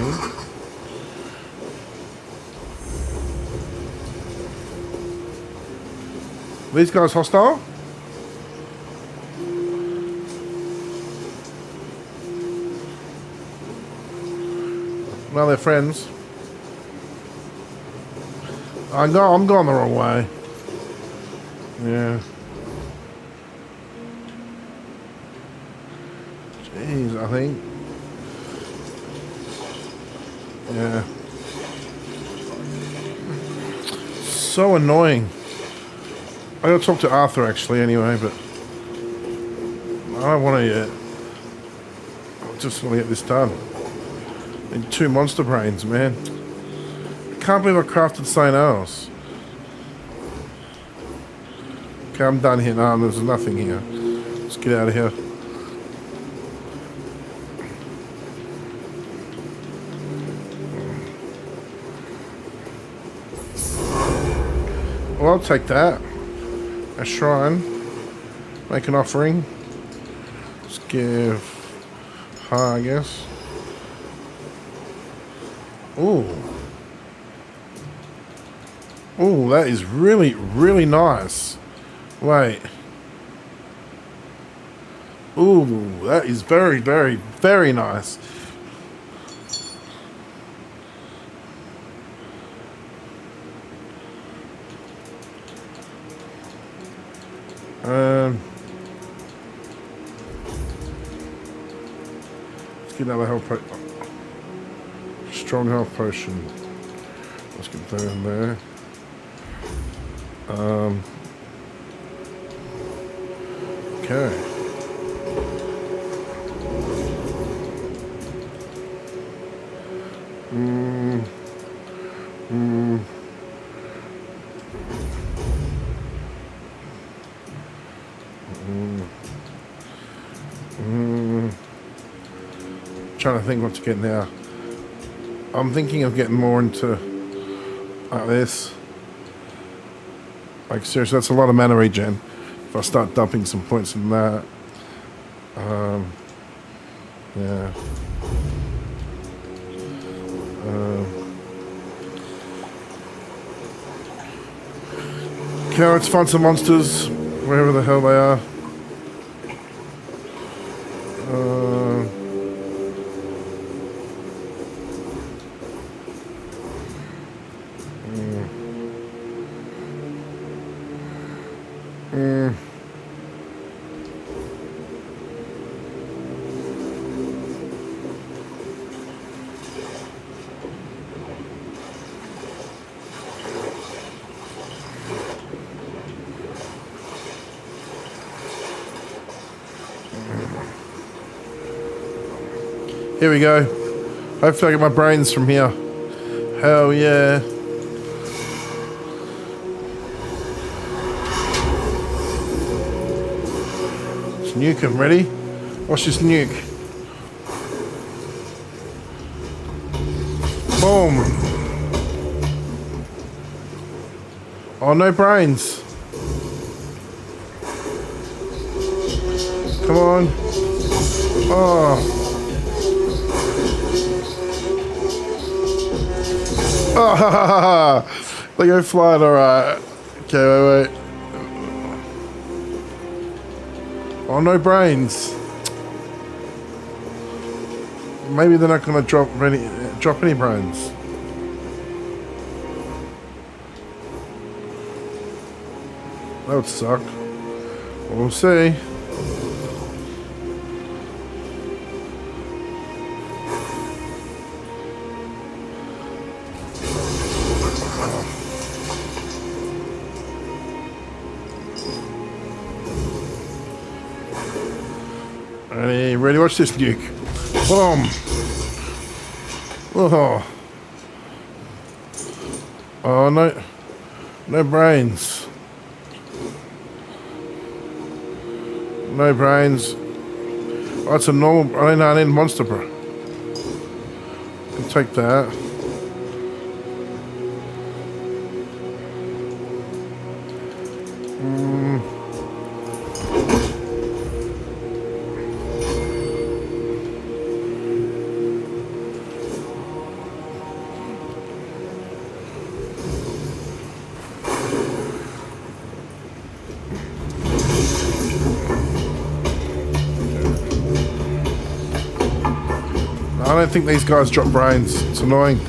These guys hostile? No, they're friends. I'm going the wrong way. Yeah. Jeez, I think. Yeah. So annoying. I gotta talk to Arthur actually anyway, but I don't want to yet. I just want to get this done. Need 2 monster brains, man. I can't believe I crafted something else. Okay, I'm done here. No, there's nothing here. Let's get out of here. Well, I'll take that. A shrine. Make an offering. Let's give her, I guess. Ooh. Ooh, that is really, really nice. Wait. Ooh, that is very, very, very nice. Let's get another health potion. Strong health potion. Let's get that in there. Okay. Mm. Mm. Mm. Mm. Trying to think what to get now. I'm thinking of getting more into this. Like seriously, that's a lot of mana regen. If I start dumping some points in that, yeah. Okay, let's find some monsters wherever the hell they are. Here we go. Hopefully I get my brains from here. Hell yeah. Let's nuke him. Ready? Watch this nuke. Boom. Oh, no brains. Come on. Oh. Oh, they go flying, alright. Okay, wait. Oh, no brains. Maybe they're not gonna drop any brains. That would suck. We'll see. Ready? Watch this nuke. Boom. Oh. Oh, no. No brains. No brains. Oh, it's a normal. I need a monster, bro. I'll take that. I don't think these guys drop brains. It's annoying.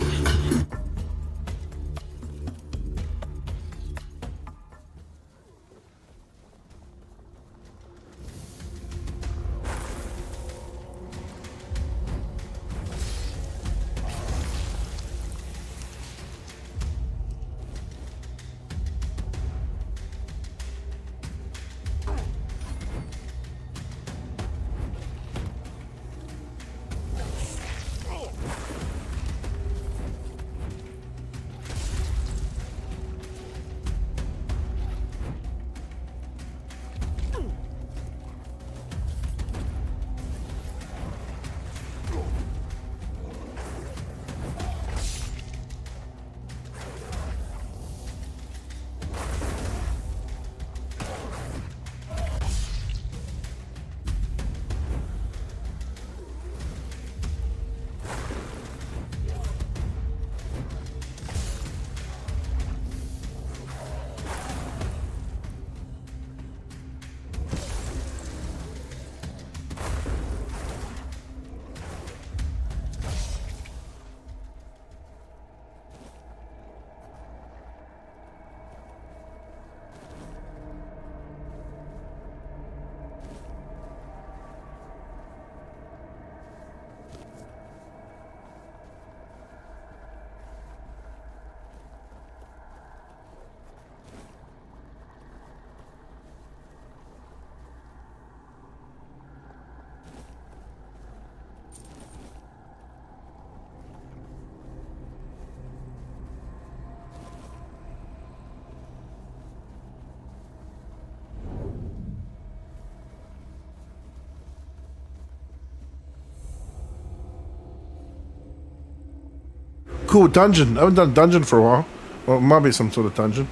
cool, dungeon. I haven't done a dungeon for a while. Well, it might be some sort of dungeon.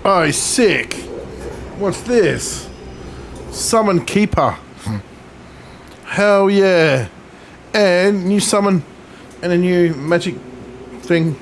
Oh, sick. What's this? Summon Keeper. Hell yeah. And new summon and a new magic thing.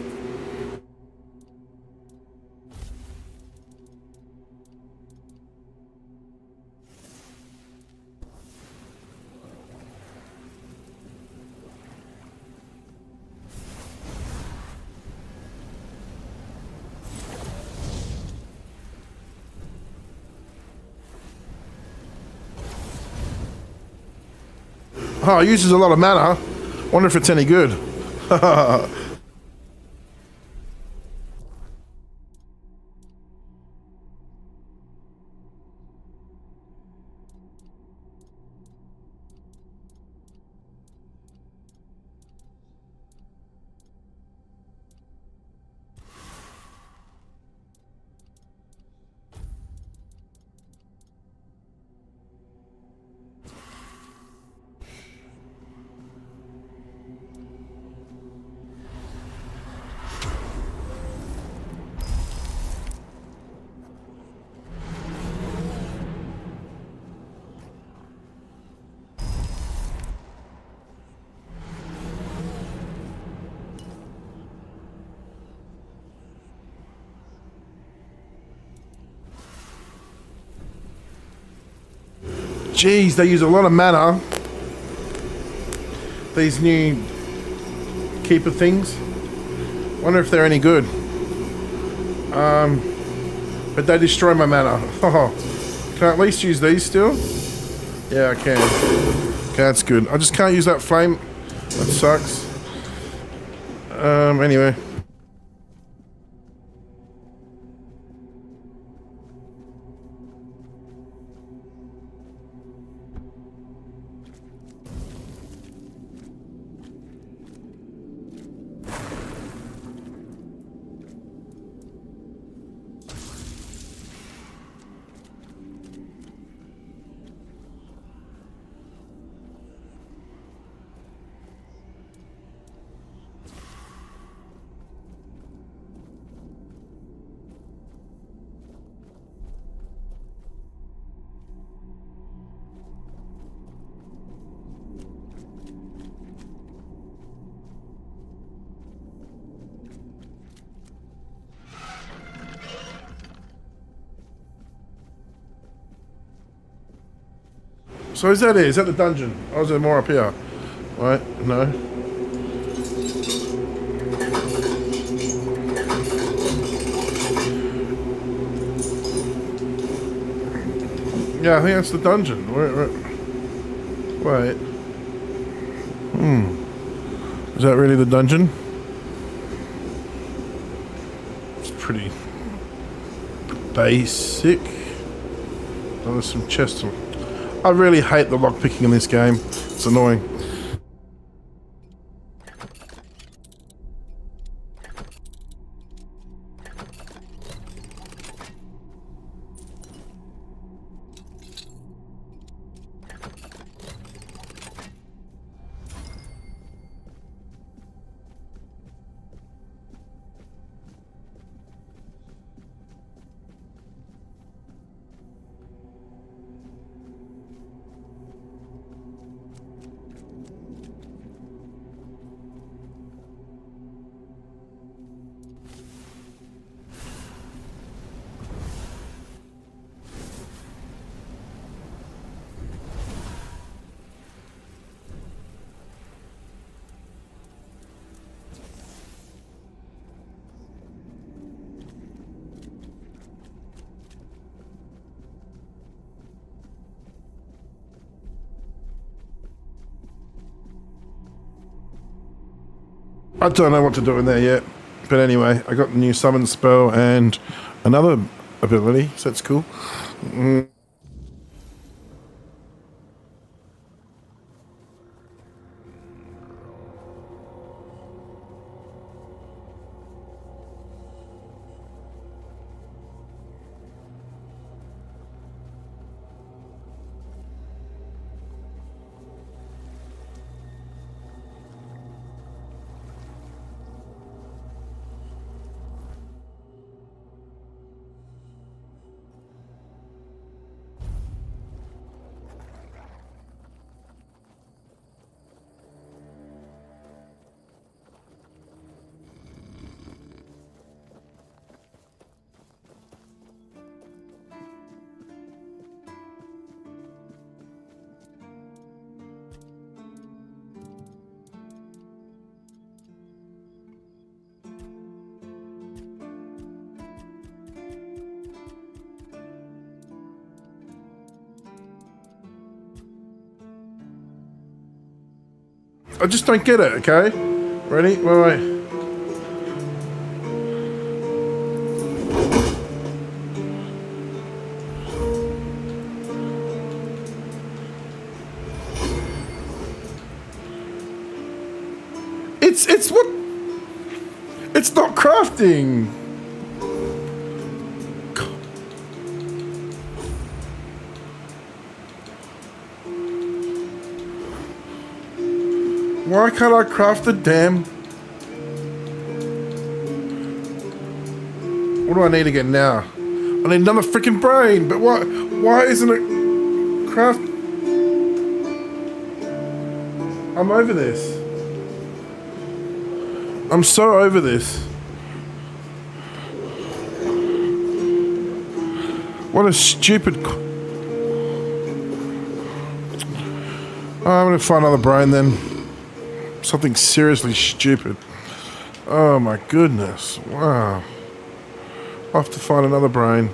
Oh, it uses a lot of mana. Wonder if it's any good. Jeez, they use a lot of mana. These new keeper things. Wonder if they're any good. But they destroy my mana. Can I at least use these still? Yeah, I can. Okay, that's good. I just can't use that flame. That sucks. Anyway. So is that it? Is that the dungeon? Or is there more up here? Right, no. Yeah, I think that's the dungeon. Wait. Is that really the dungeon? It's pretty basic. Oh, there's some chests. I really hate the lockpicking in this game. It's annoying. I don't know what to do in there yet. But anyway, I got the new summon spell and another ability, so that's cool. I just don't get it, okay? Ready? Wait. It's what? It's not crafting. Why can't I craft the damn? What do I need again now? I need another freaking brain, but why isn't it craft? I'm over this. I'm so over this. What a stupid... Oh, I'm gonna find another brain then. Something seriously stupid. Oh my goodness. Wow. I'll have to find another brain.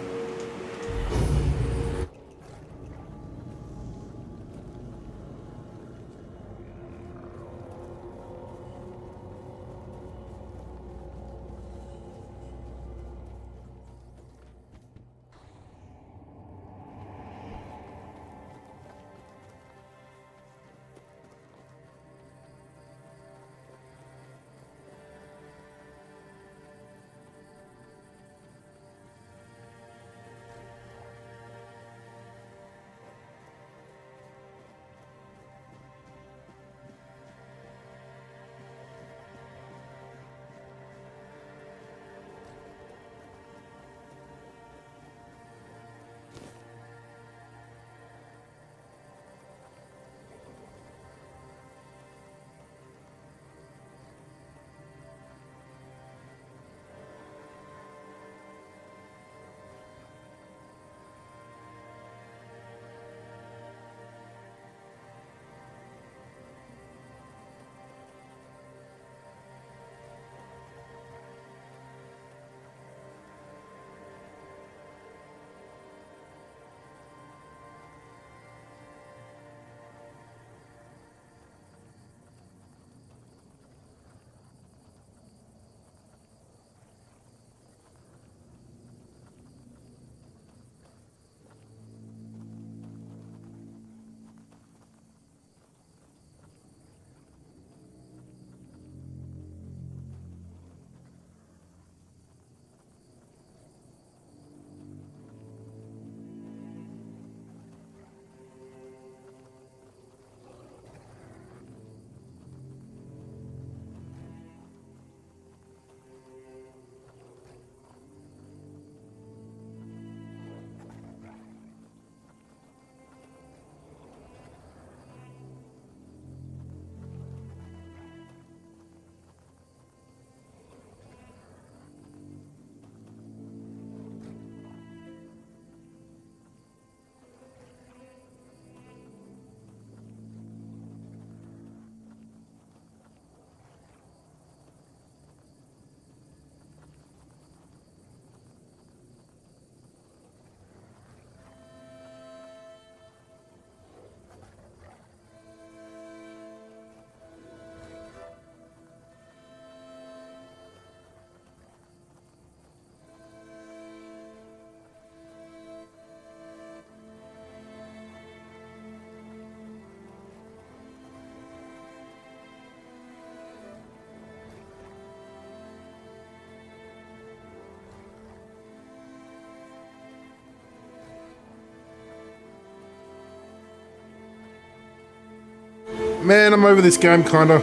Man, I'm over this game, kinda.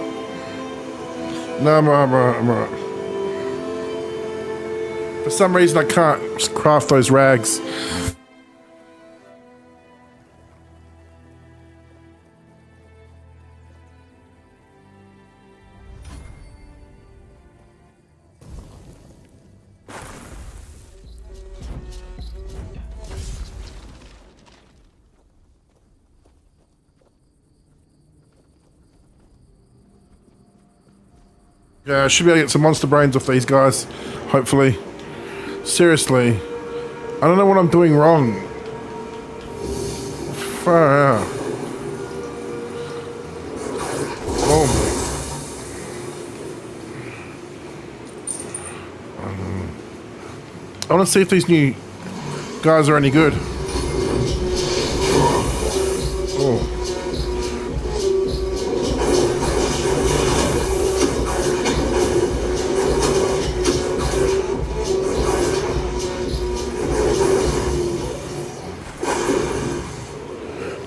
No, I'm alright. For some reason, I can't just craft those rags. Yeah, I should be able to get some monster brains off these guys, hopefully. Seriously, I don't know what I'm doing wrong. Far out. Boom. I want to see if these new guys are any good. Oh.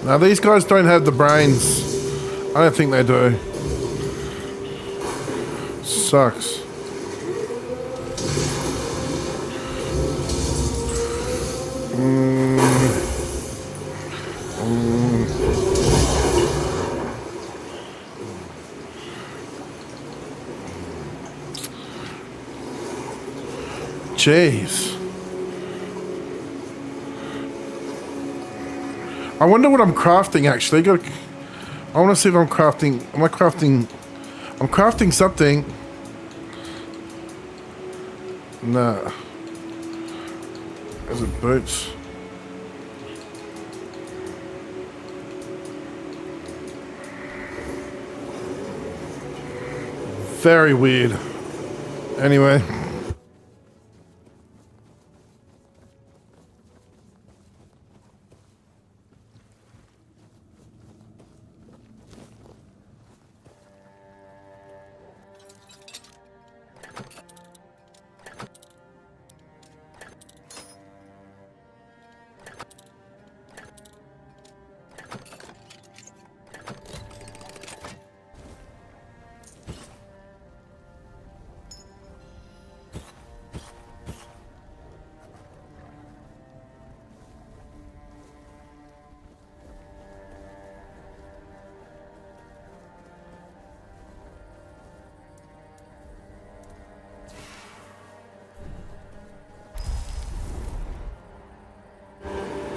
Now these guys don't have the brains. I don't think they do. Sucks. Jeez. I wonder what I'm crafting actually. I want to see if I'm crafting. Am I crafting? I'm crafting something. Nah. Is it boots? Very weird. Anyway.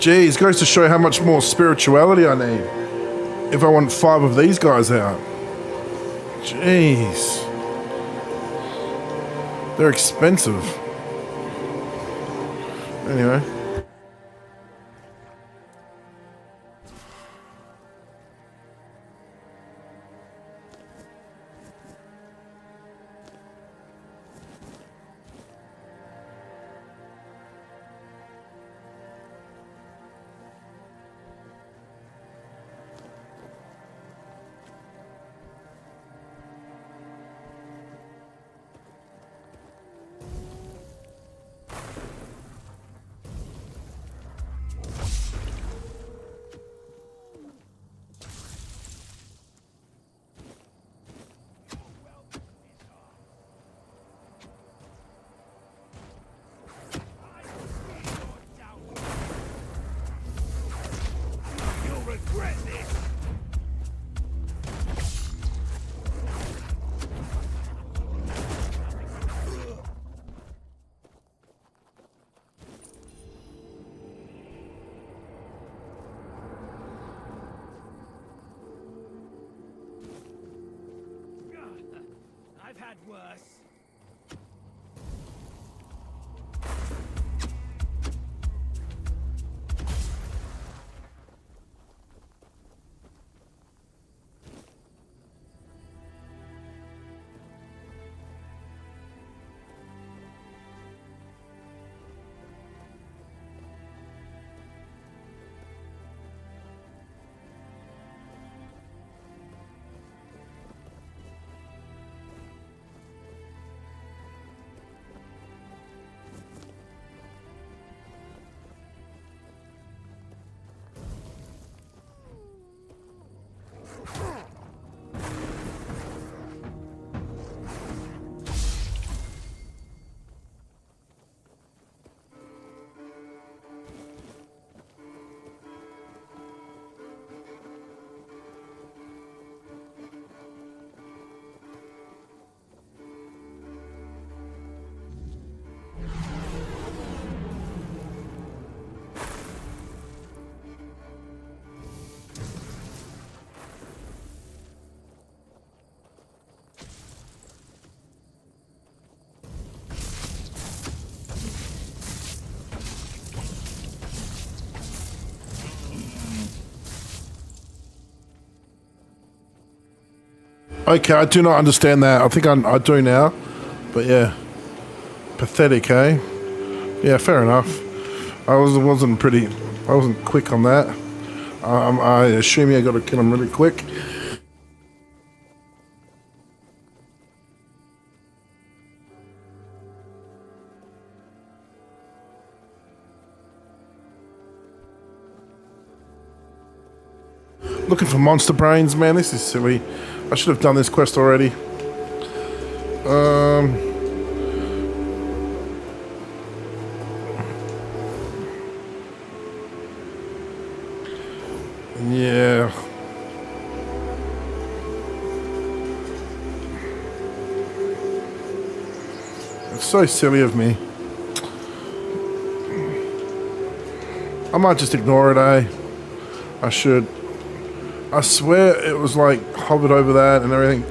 Jeez, goes to show how much more spirituality I need if I want 5 of these guys out. Jeez. They're expensive. Anyway. I've had worse. Okay, I do not understand that. I think I do now. But yeah. Pathetic, eh? Yeah, fair enough. I wasn't quick on that. I assume you got to kill him really quick. Looking for monster brains, man. This is silly. I should have done this quest already. Yeah. It's so silly of me. I might just ignore it, eh? I should. I swear it was like hovered over that and everything.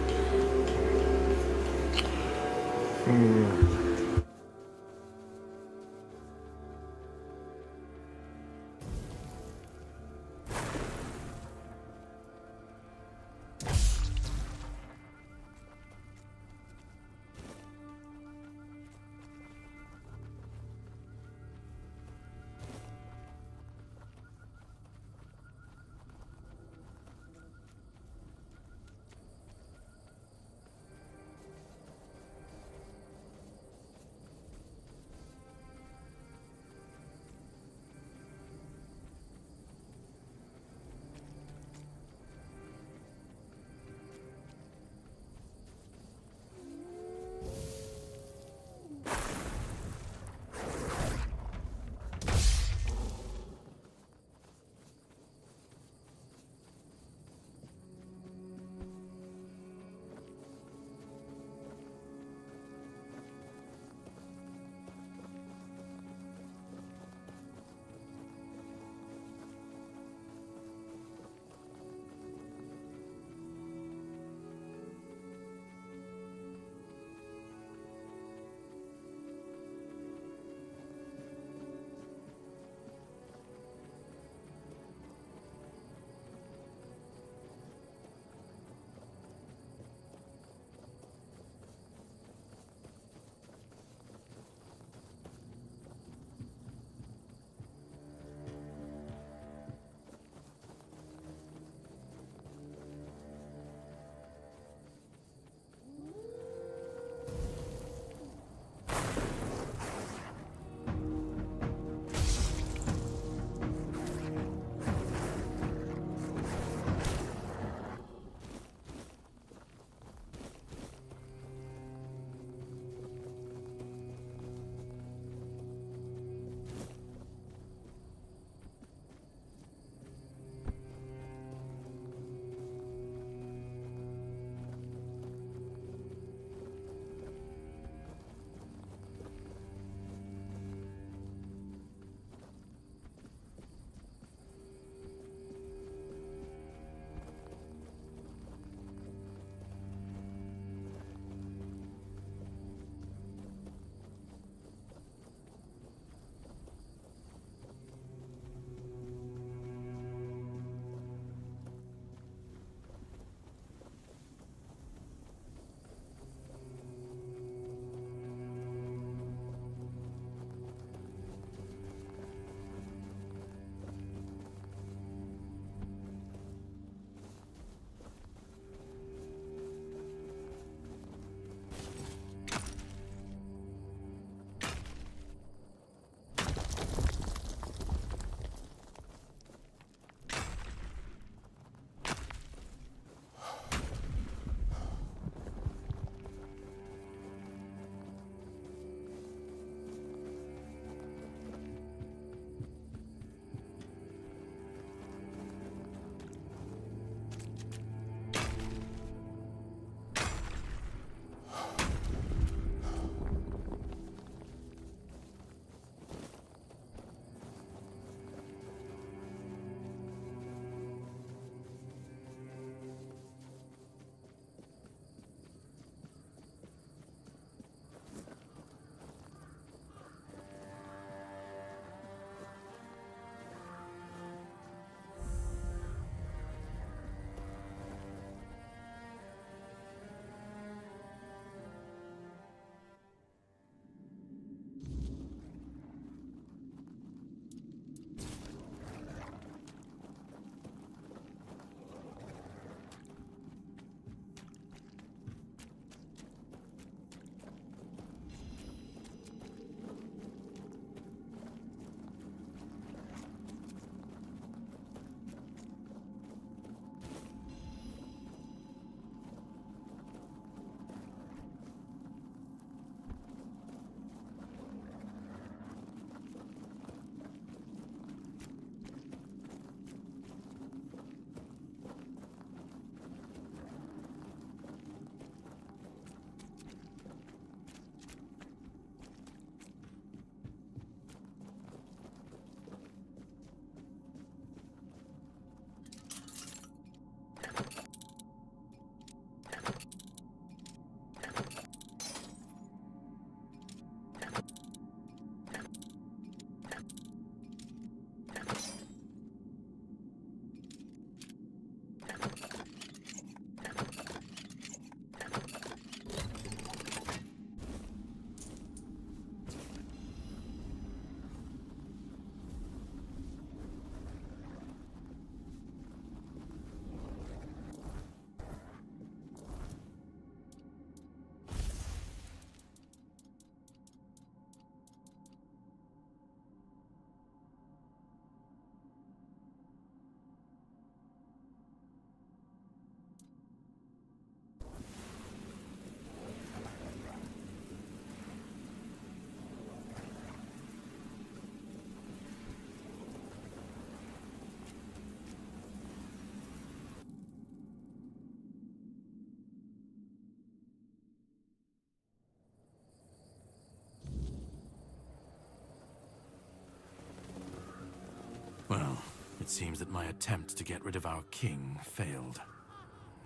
Well, it seems that my attempt to get rid of our king failed.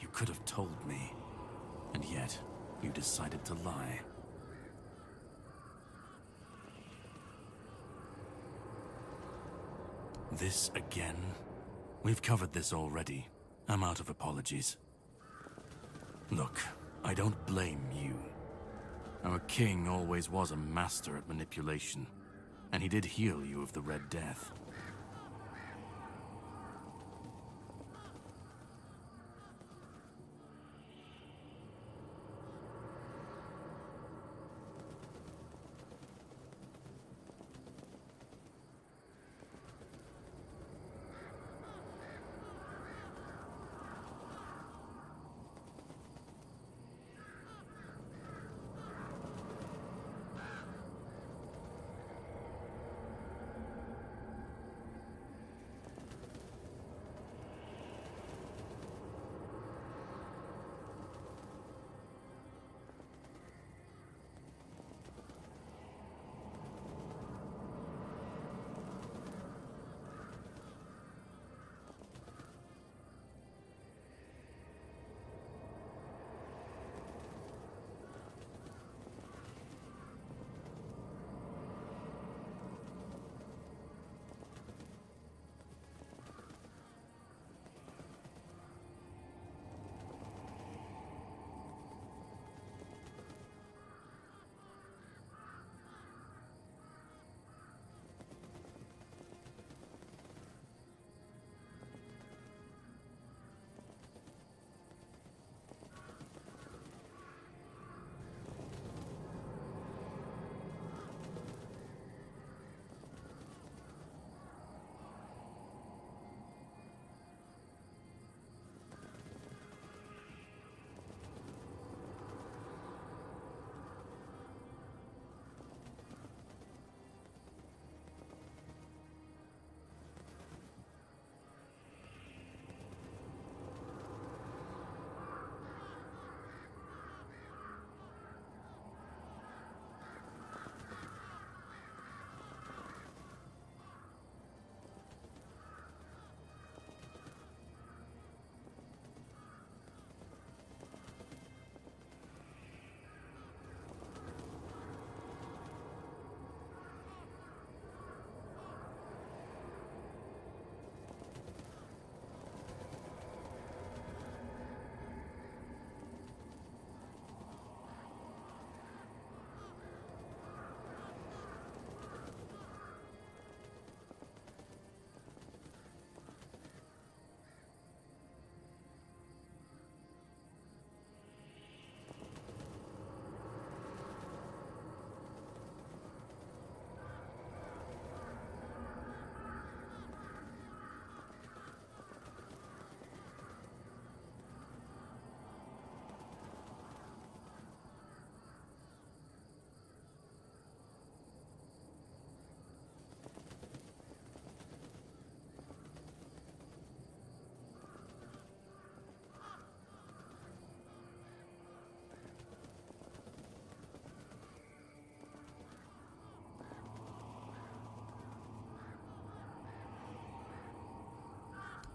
You could have told me, and yet you decided to lie. This again? We've covered this already. I'm out of apologies. Look, I don't blame you. Our king always was a master at manipulation, and he did heal you of the Red Death.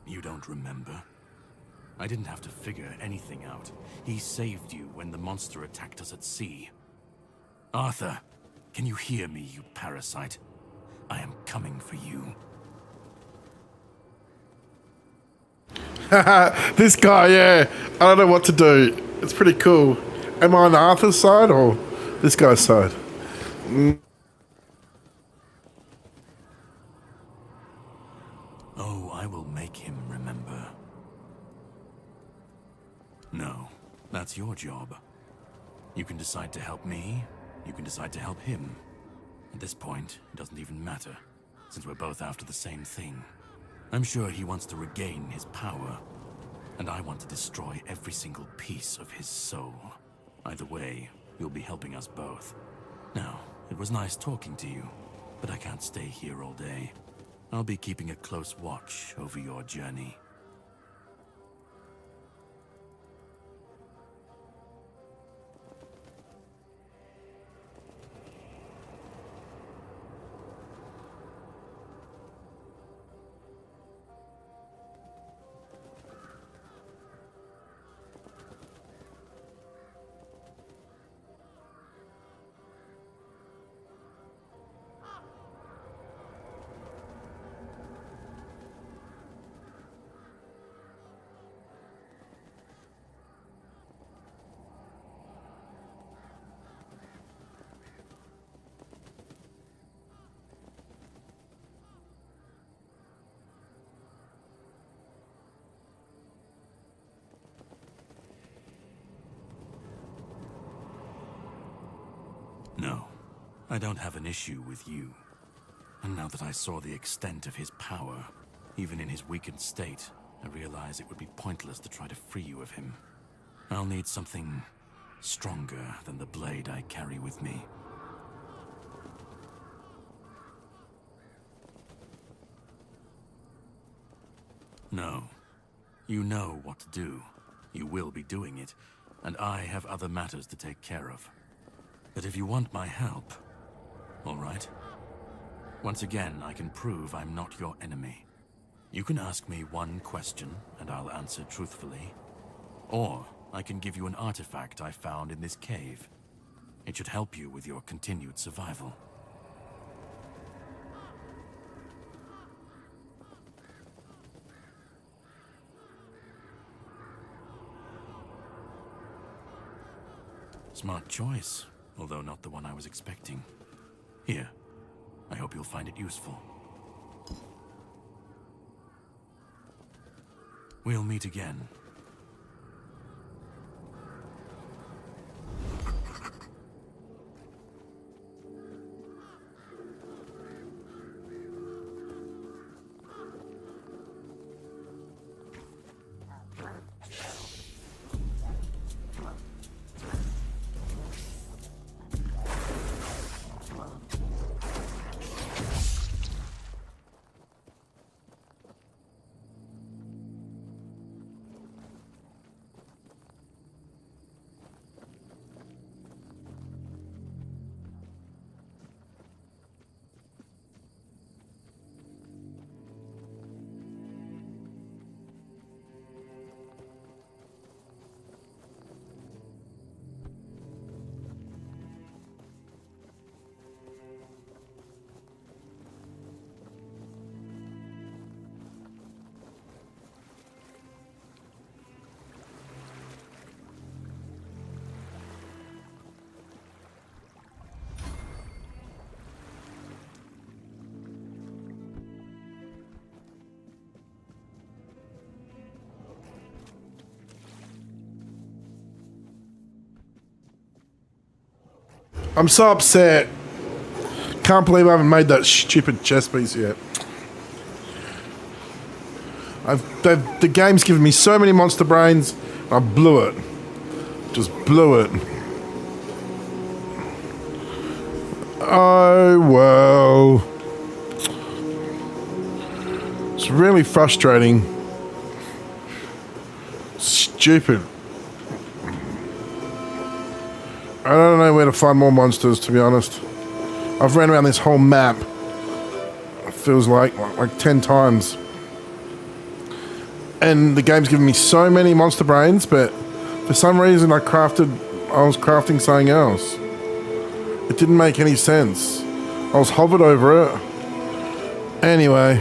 You don't remember? I didn't have to figure anything out. He saved you when the monster attacked us at sea. Arthur, can you hear me, you parasite? I am coming for you. This guy, yeah. I don't know what to do. It's pretty cool. Am I on Arthur's side or this guy's side? Oh, I will make him remember. No, that's your job. You can decide to help me, you can decide to help him. At this point, it doesn't even matter, since we're both after the same thing. I'm sure he wants to regain his power, and I want to destroy every single piece of his soul. Either way, you'll be helping us both. Now, it was nice talking to you, but I can't stay here all day. I'll be keeping a close watch over your journey. I don't have an issue with you. And now that I saw the extent of his power, even in his weakened state, I realize it would be pointless to try to free you of him. I'll need something stronger than the blade I carry with me. No. You know what to do. You will be doing it, and I have other matters to take care of. But if you want my help, all right? Once again, I can prove I'm not your enemy. You can ask me one question, and I'll answer truthfully. Or I can give you an artifact I found in this cave. It should help you with your continued survival. Smart choice, although not the one I was expecting. Here, I hope you'll find it useful. We'll meet again. I'm so upset. Can't believe I haven't made that stupid chess piece yet. The game's given me so many monster brains. I blew it. Just blew it. Oh, well. It's really frustrating. Stupid. I don't know where to find more monsters, to be honest. I've ran around this whole map. It feels like 10 times. And the game's given me so many monster brains, but for some reason I was crafting something else. It didn't make any sense. I was hovered over it. Anyway.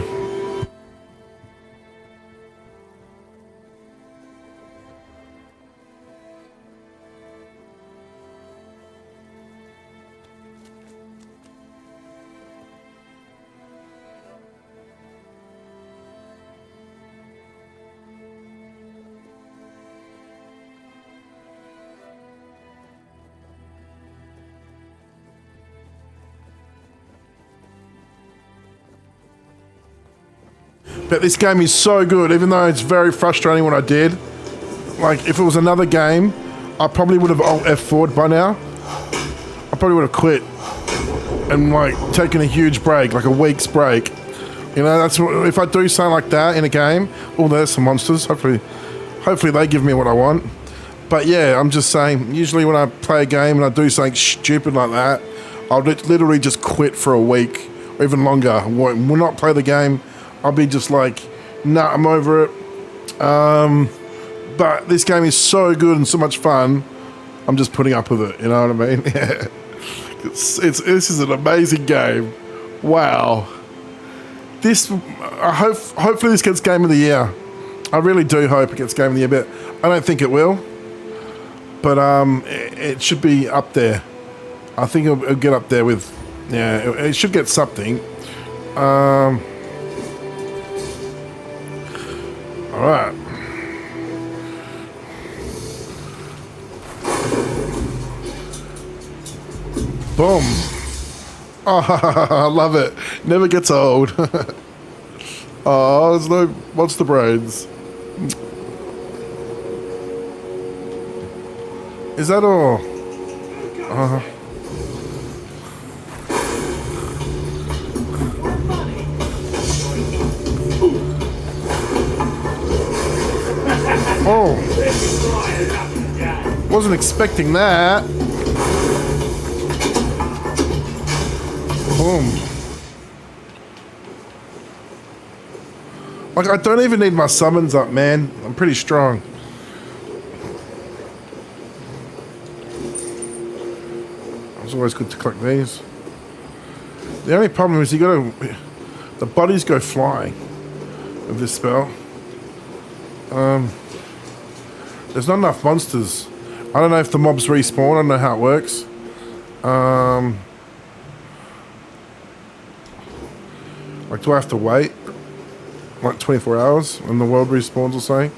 But this game is so good, even though it's very frustrating what I did. Like, if it was another game, I probably would have Alt F4'd by now. I probably would have quit and, like, taken a huge break, like a week's break. You know, that's what, if I do something like that in a game, oh, there's some monsters. Hopefully they give me what I want. But yeah, I'm just saying, usually when I play a game and I do something stupid like that, I'll literally just quit for a week or even longer. Will not play the game. I'll be just like, nah, I'm over it. But this game is so good and so much fun. I'm just putting up with it. You know what I mean? Yeah. This is an amazing game. Wow. Hopefully this gets Game of the Year. I really do hope it gets Game of the Year, but I don't think it will. But it should be up there. I think it'll get up there with, yeah, it should get something. All right. Boom. Oh, I love it. Never gets old. Oh, there's no monster brains. Is that all? Oh. Wasn't expecting that. Boom. Like, I don't even need my summons up, man. I'm pretty strong. It's always good to collect these. The only problem is the bodies go flying with this spell. There's not enough monsters. I don't know if the mobs respawn. I don't know how it works. Like, do I have to wait like 24 hours when the world respawns or something?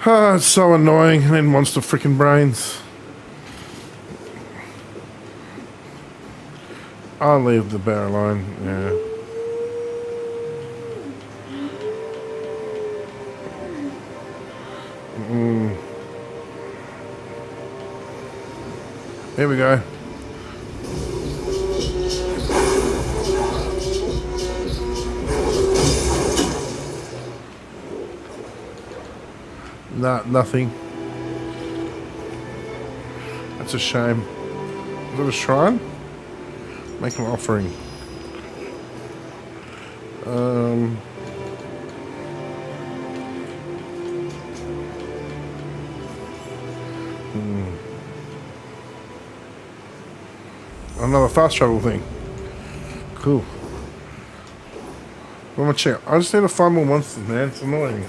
Ah, it's so annoying. I need monster freaking brains. I'll leave the bear alone, yeah. Here we go. Nah, nothing. That's a shame. Is that a shrine? Make an offering. Another fast travel thing. Cool. I'm gonna check. I just need to find more monsters, man. It's annoying.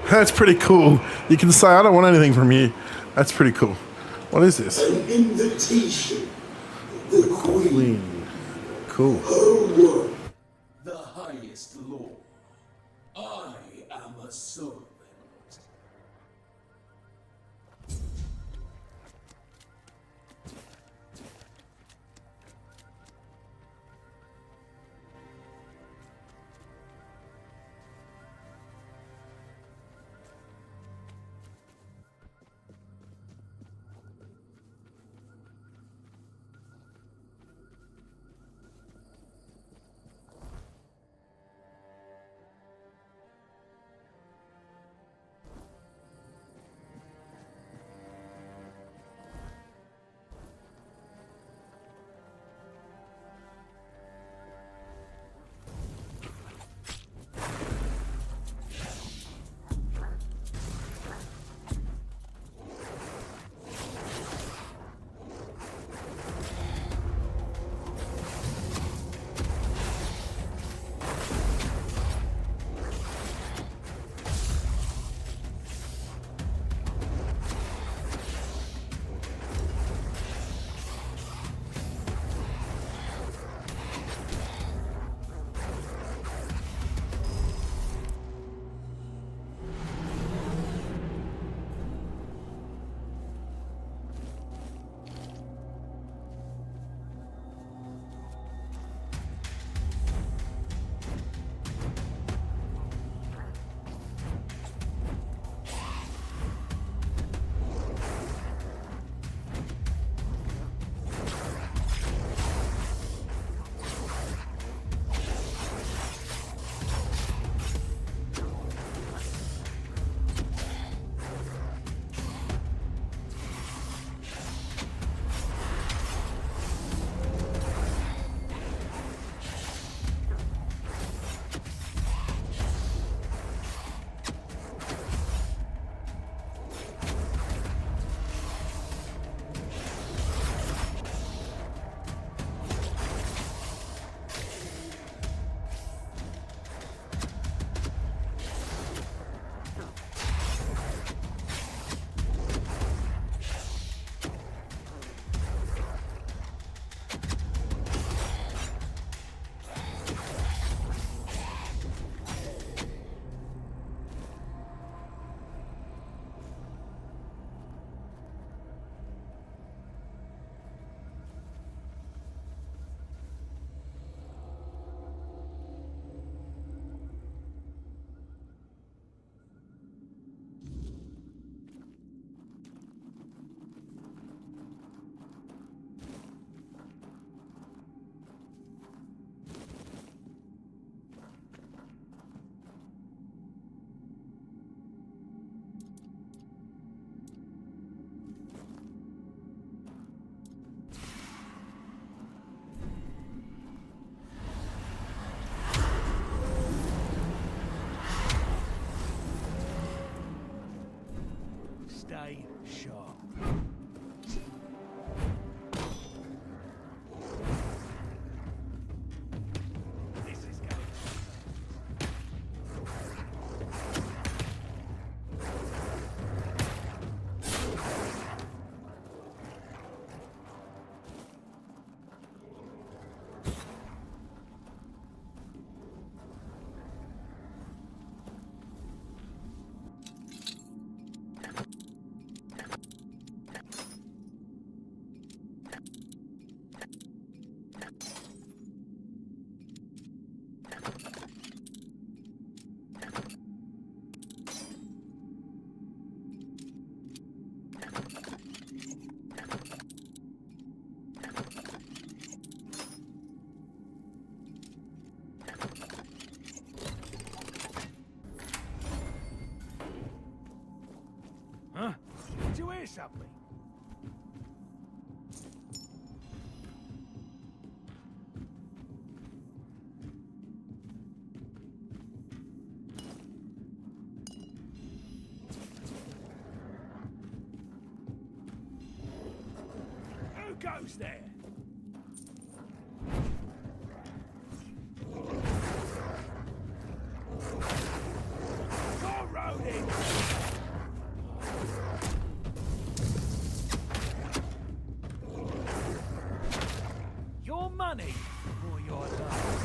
That's pretty cool. You can say, I don't want anything from you. That's pretty cool. What is this? An invitation. The Queen. Cool. Her word. The highest law. I am a servant. Stay sharp. This is going. Huh? Did you hear something? Who goes there? Go, Rodin! Your money or your love?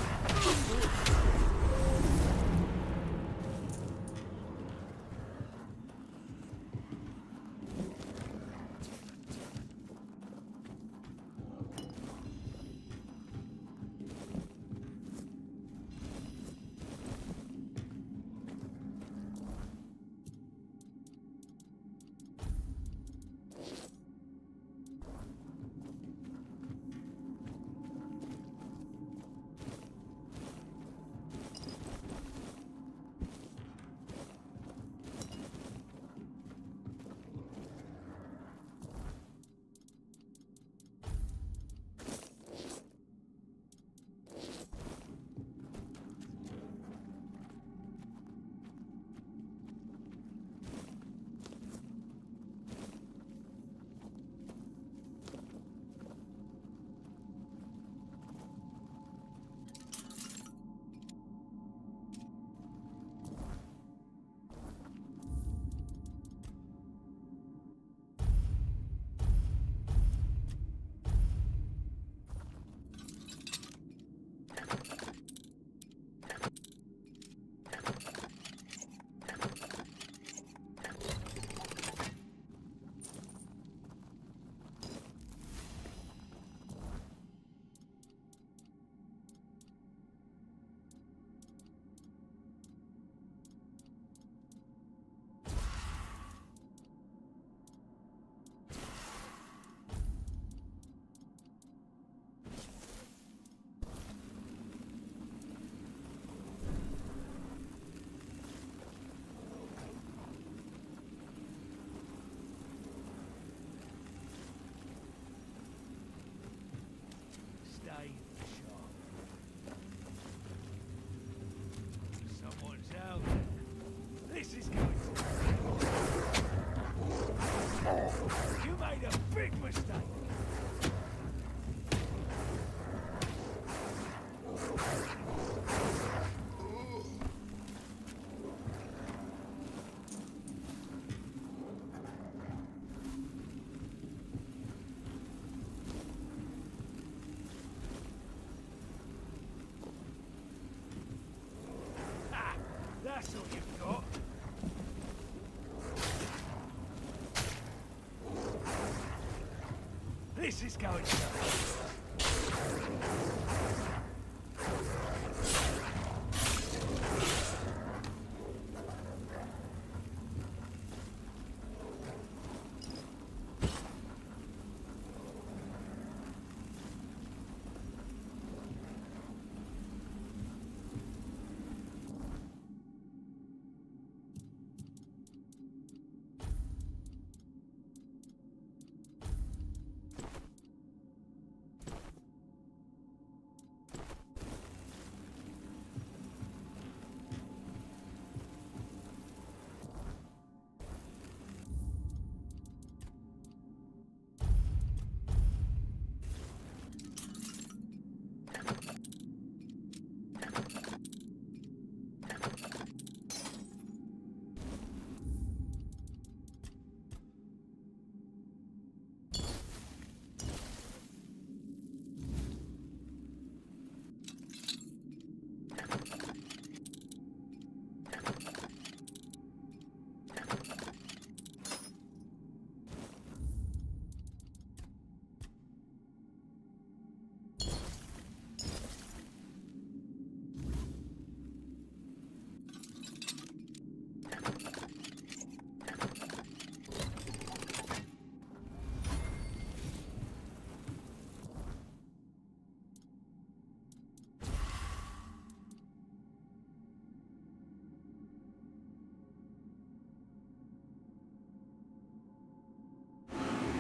Stay sharp. Someone's out there. This is going to... You made a big mistake. That's all you've got. This is going to...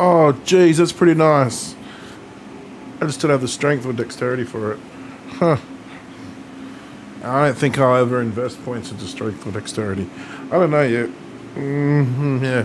Oh, geez, that's pretty nice. I just don't have the strength or dexterity for it. Huh. I don't think I'll ever invest points into strength or dexterity. I don't know yet. Yeah.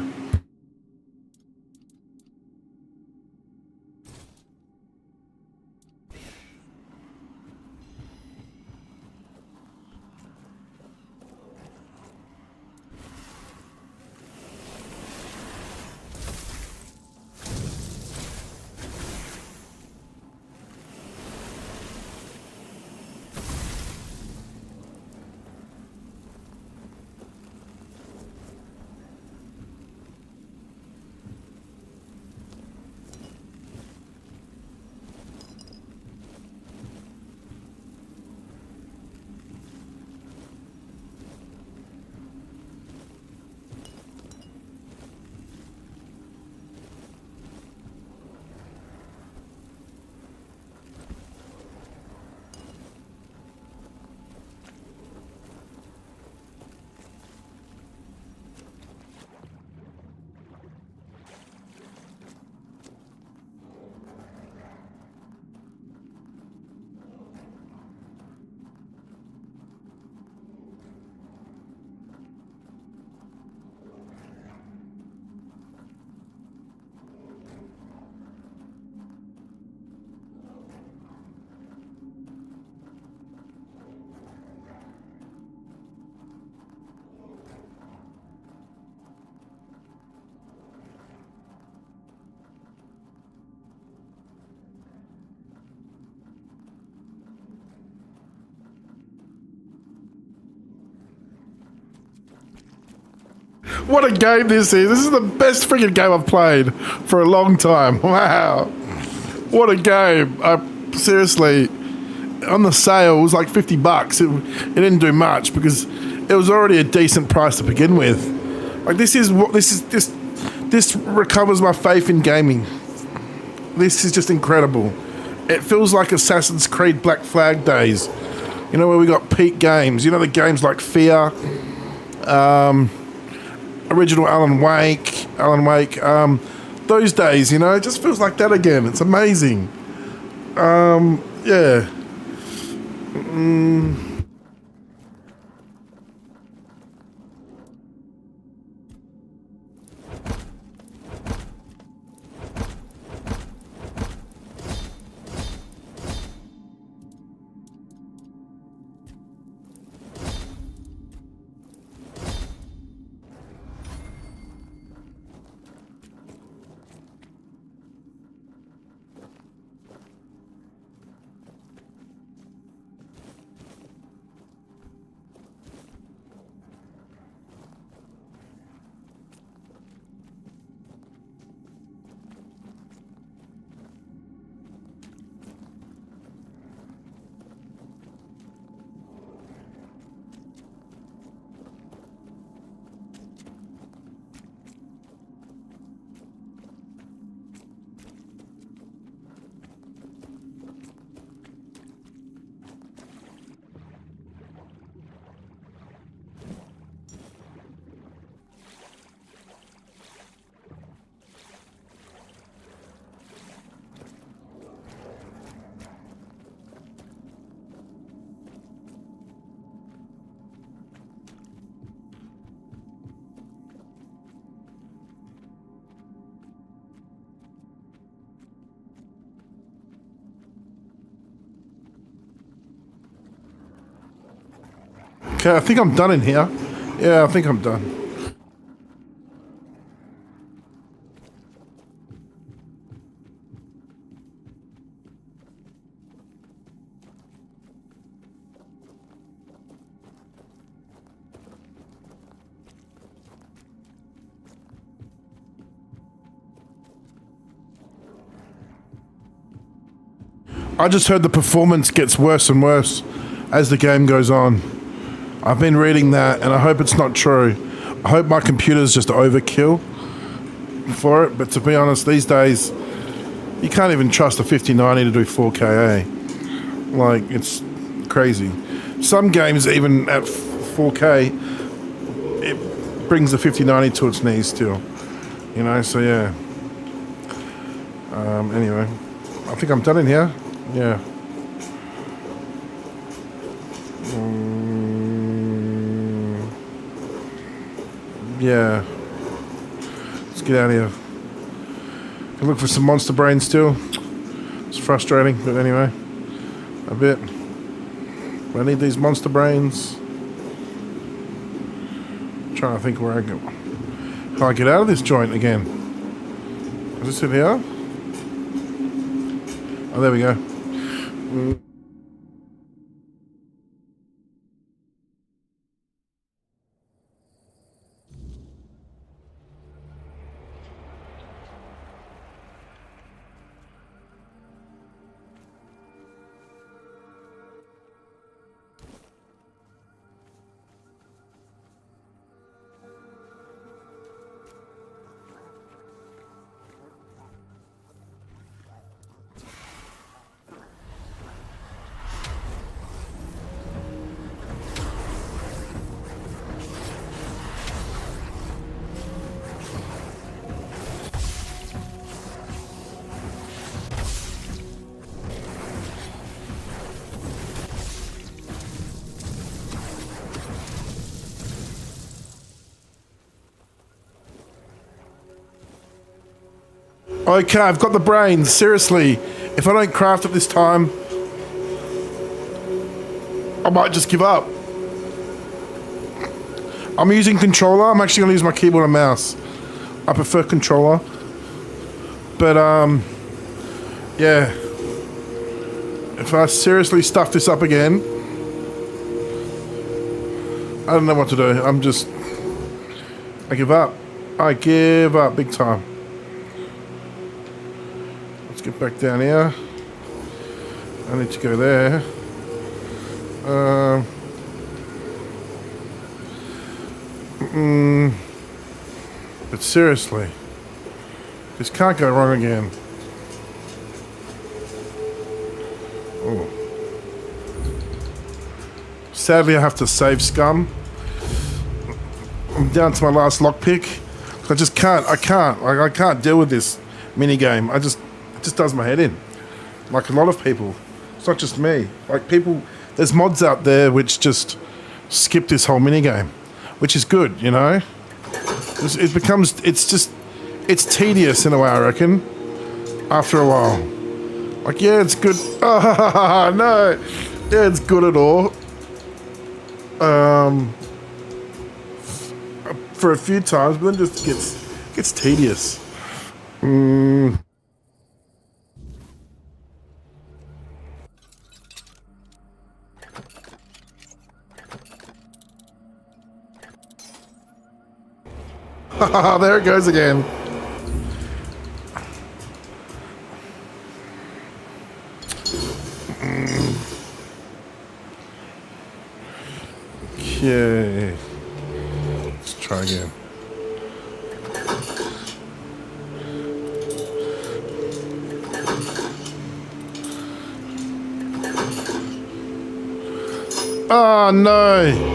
What a game this is. This is the best freaking game I've played for a long time. Wow. What a game. Seriously, on the sale, it was like $50. It didn't do much because it was already a decent price to begin with. Like, this recovers my faith in gaming. This is just incredible. It feels like Assassin's Creed Black Flag days. You know, where we got peak games. You know, the games like Fear, original Alan Wake, those days, you know, it just feels like that again. It's amazing. Yeah. Okay, I think I'm done in here. Yeah, I think I'm done. I just heard the performance gets worse and worse as the game goes on. I've been reading that and I hope it's not true. I hope my computer's just overkill for it, but to be honest, these days, you can't even trust a 5090 to do 4K, eh? Like, it's crazy. Some games, even at 4K, it brings the 5090 to its knees still. You know, so yeah. Anyway, I think I'm done in here. Yeah. Yeah. Let's get out of here. Can look for some monster brains still. It's frustrating, but anyway. A bit. I need these monster brains. I'm trying to think where I go. How I get out of this joint again? Is this it here? Oh, there we go. Okay, I've got the brains. Seriously, if I don't craft it this time, I might just give up. I'm using controller. I'm actually going to use my keyboard and mouse. I prefer controller. But, yeah. If I seriously stuff this up again, I don't know what to do. I give up. I give up big time. Get back down here. I need to go there. But seriously, this can't go wrong again. Oh. Sadly, I have to save scum. I'm down to my last lockpick. I just can't. I can't deal with this mini game. It just does my head in. Like a lot of people. It's not just me. Like people, there's mods out there which just skip this whole minigame, which is good, you know? It's tedious in a way, I reckon, after a while. Like, yeah, it's good. Oh, no. Yeah, it's good at all. For a few times, but then just gets tedious. There it goes again. Okay. Let's try again. Oh no!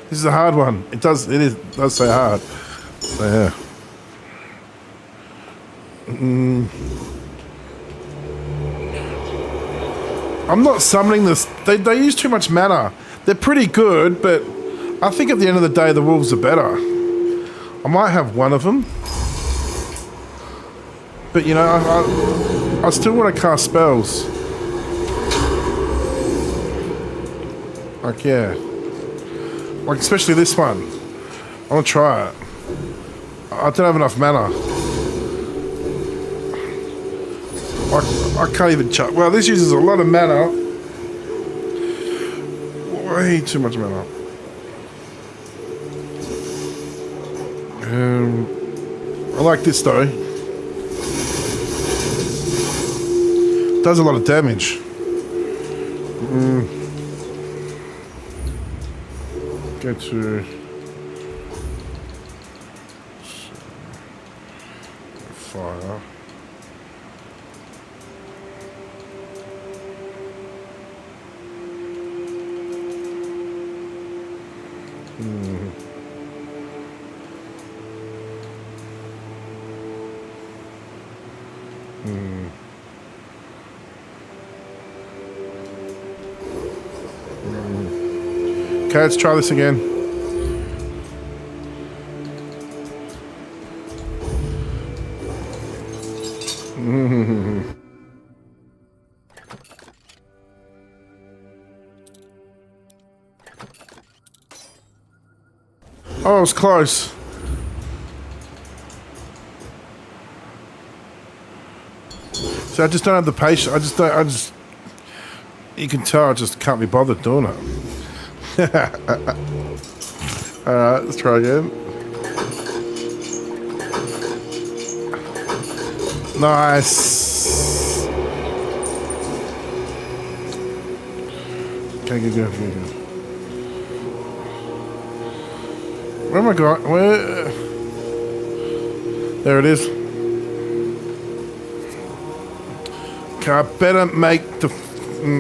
This is a hard one. It does say hard. So yeah. I'm not summoning this. They use too much mana. They're pretty good, but I think at the end of the day, the wolves are better. I might have one of them. But you know, I still want to cast spells. Like, yeah. Like, especially this one. I want to try it. I don't have enough mana. I can't even chuck. Well, this uses a lot of mana. Way too much mana. I like this though. Does a lot of damage. Go to fire. Okay, let's try this again. Oh, it was close. So I just don't have the patience. I just, you can tell I just can't be bothered doing it. Alright, let's try again. Nice. Okay, good. Where am I going? Where? There it is. Okay, I better make the...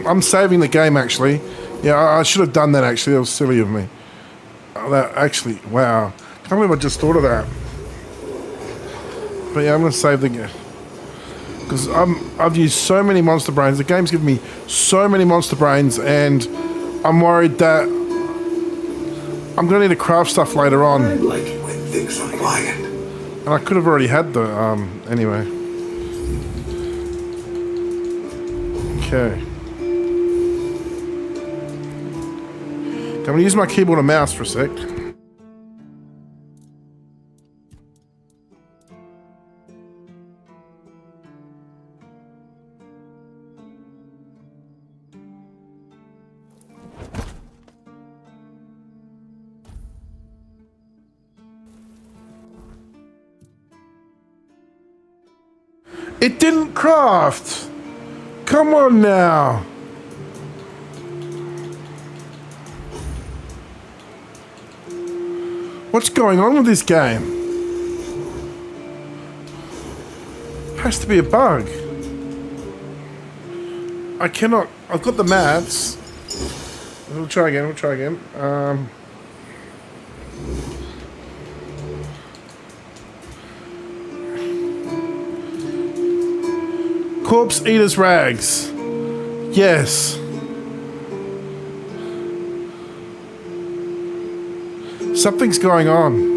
I'm saving the game, actually. Yeah, I should have done that, actually. That was silly of me. Oh, that actually... Wow. Can't believe I just thought of that. But yeah, I'm going to save the game. Because I've used so many monster brains. The game's given me so many monster brains, and I'm worried that I'm going to need to craft stuff later on. I like it when things are quiet. And I could have already had the... anyway. Okay. I'm going to use my keyboard and mouse for a sec. It didn't craft! Come on now! What's going on with this game? Has to be a bug. I cannot... I've got the mats. We'll try again. Corpse Eater's Rags. Yes. Something's going on.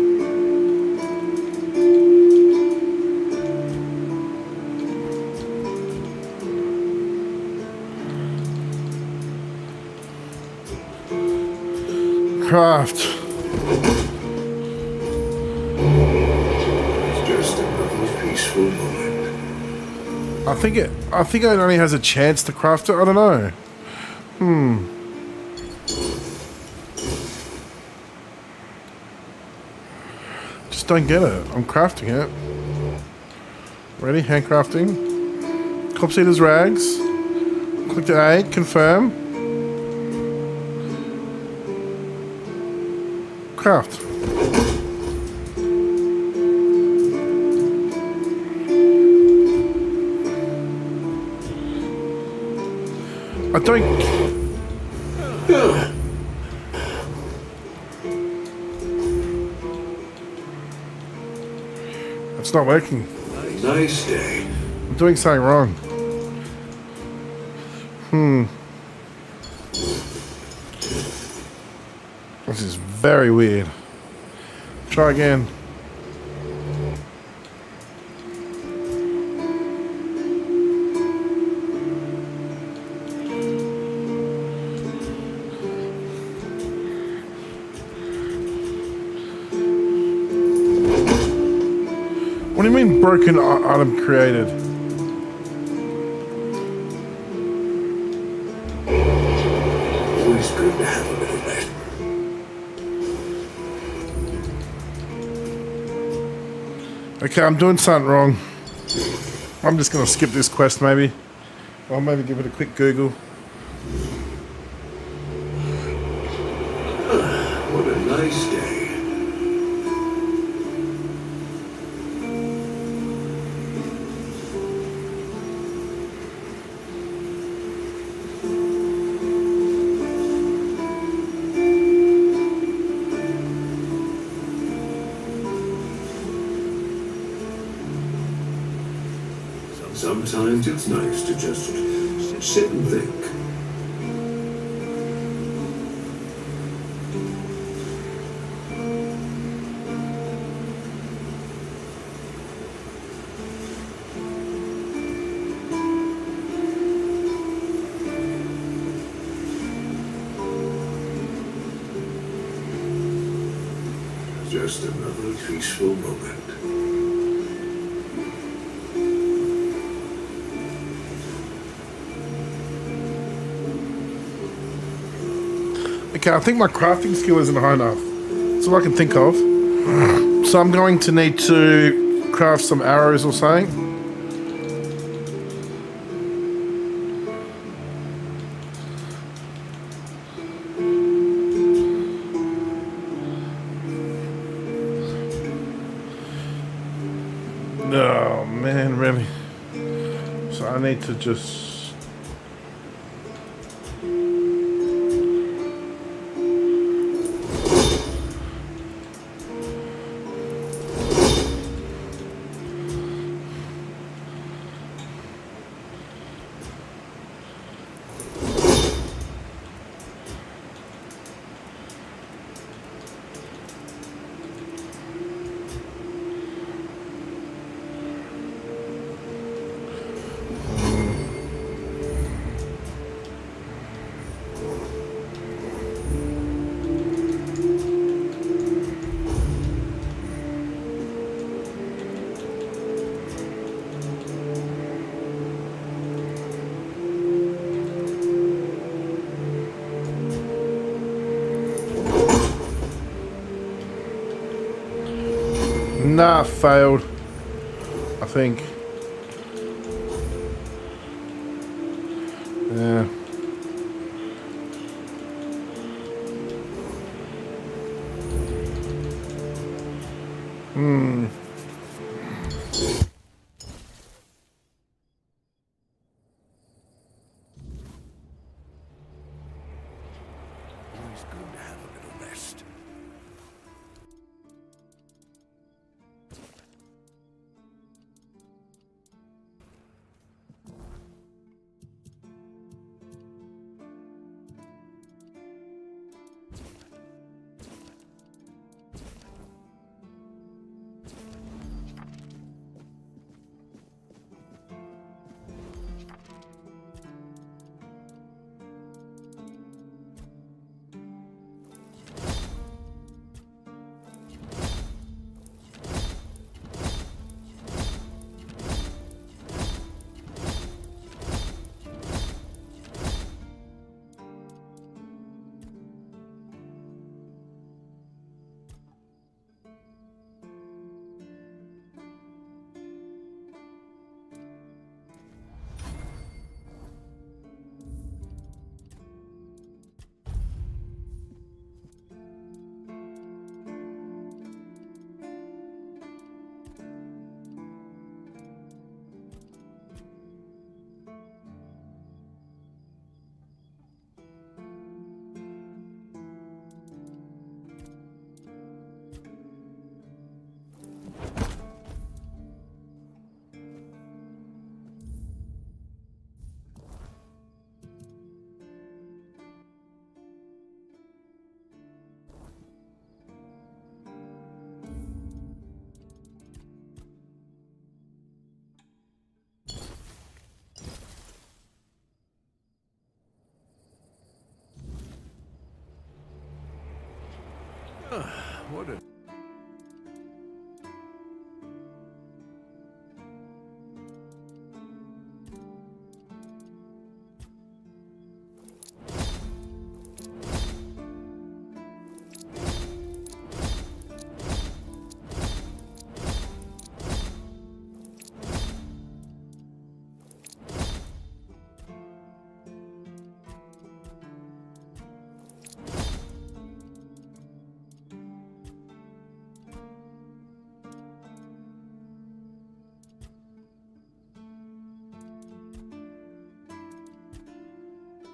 Craft. It's just another peaceful moment. I think it only has a chance to craft it. I don't know. Just don't get it. I'm crafting it. Ready? Handcrafting. Corpse Eater's Rags. Click the A. Confirm. Craft. I don't... It's not working. Nice day. I'm doing something wrong. This is very weird. Try again. What do you mean broken item created? Always good to have a little bit. Okay, I'm doing something wrong. I'm just gonna skip this quest maybe. Or maybe give it a quick Google. What a nice day. Sometimes it's nice to just sit and think. Just another peaceful moment. Okay, I think my crafting skill isn't high enough. That's all I can think of. So I'm going to need to craft some arrows or something. Oh man, really? So I need to just... Nah, failed. I think. Yeah. Always good to have a little rest. What a...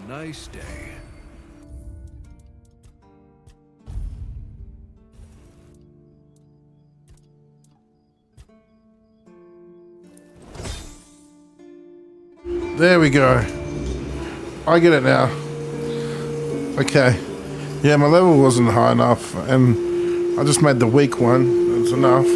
nice day. There we go. I get it now. Okay. Yeah, my level wasn't high enough, and I just made the weak one. That's enough.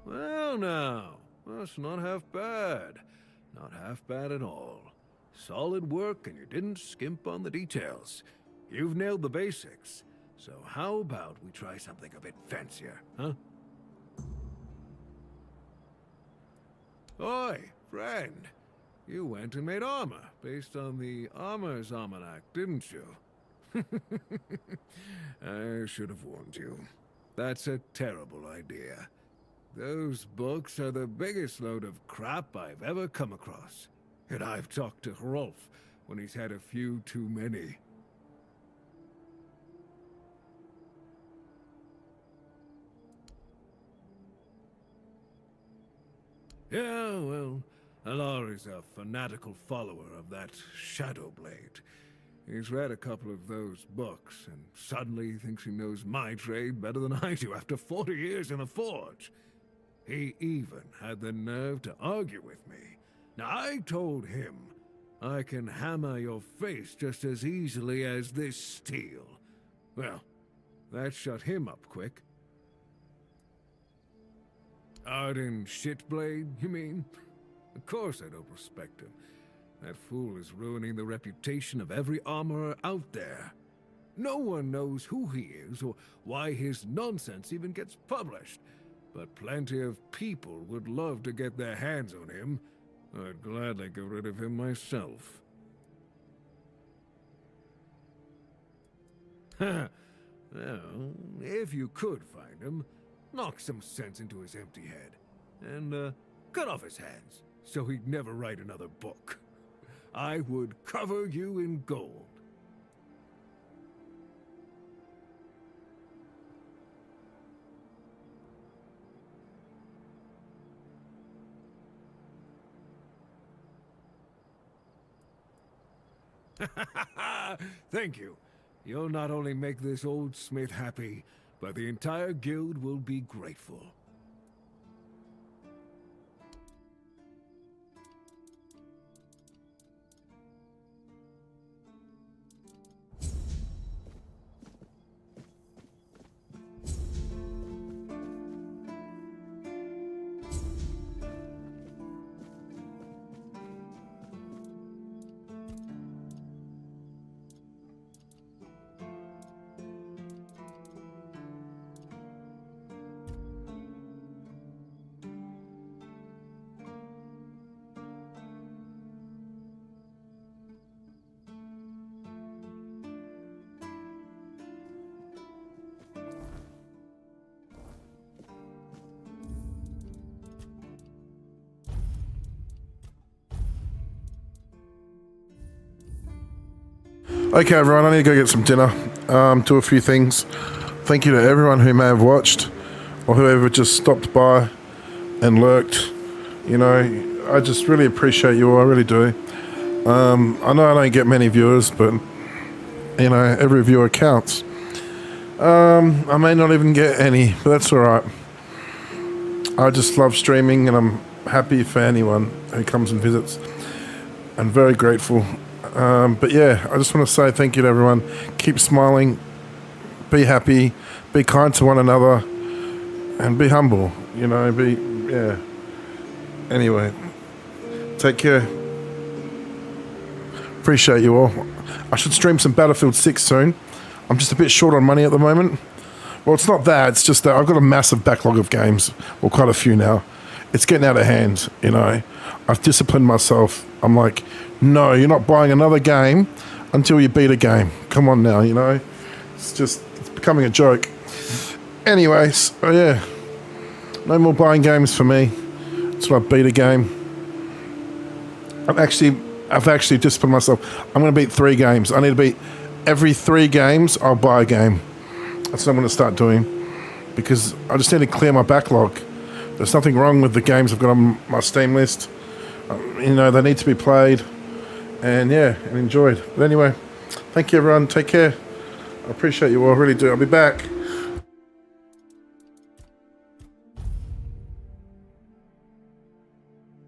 Well, now, that's not half bad. Not half bad at all. Solid work, and you didn't skimp on the details. You've nailed the basics. So how about we try something a bit fancier, huh? Oi, friend. You went and made armor based on the Armor's Almanac, didn't you? I should have warned you. That's a terrible idea. Those books are the biggest load of crap I've ever come across. And I've talked to Rolf when he's had a few too many. Yeah, well, Alar is a fanatical follower of that Shadowblade. He's read a couple of those books, and suddenly he thinks he knows my trade better than I do after 40 years in a forge. He even had the nerve to argue with me. Now, I told him I can hammer your face just as easily as this steel. Well, that shut him up quick. Arden Shitblade, you mean? Of course I don't respect him. That fool is ruining the reputation of every armorer out there. No one knows who he is or why his nonsense even gets published. But plenty of people would love to get their hands on him. I'd gladly get rid of him myself. Well, if you could find him, knock some sense into his empty head, and cut off his hands, so he'd never write another book. I would cover you in gold. Thank you. You'll not only make this old smith happy, but the entire guild will be grateful. Okay, everyone, I need to go get some dinner. Do a few things. Thank you to everyone who may have watched or whoever just stopped by and lurked. You know, I just really appreciate you all, I really do. I know I don't get many viewers, but, you know, every viewer counts. I may not even get any, but that's alright. I just love streaming, and I'm happy for anyone who comes and visits. I'm very grateful. But yeah, I just want to say thank you to everyone. Keep smiling, be happy, be kind to one another, and be humble. You know, yeah. Anyway, take care. Appreciate you all. I should stream some Battlefield 6 soon. I'm just a bit short on money at the moment. Well, it's not that, it's just that I've got a massive backlog of games. Well, quite a few now. It's getting out of hand, you know. I've disciplined myself. I'm like, no, you're not buying another game until you beat a game. Come on now, you know. It's becoming a joke. Anyways, oh yeah. No more buying games for me until I beat a game. I've actually disciplined myself. I'm going to beat 3 games. I need to beat every 3 games. I'll buy a game. That's what I'm going to start doing, because I just need to clear my backlog. There's nothing wrong with the games I've got on my Steam list. You know, they need to be played, and yeah, and enjoyed. But anyway, thank you everyone. Take care. I appreciate you all. I really do. I'll be back.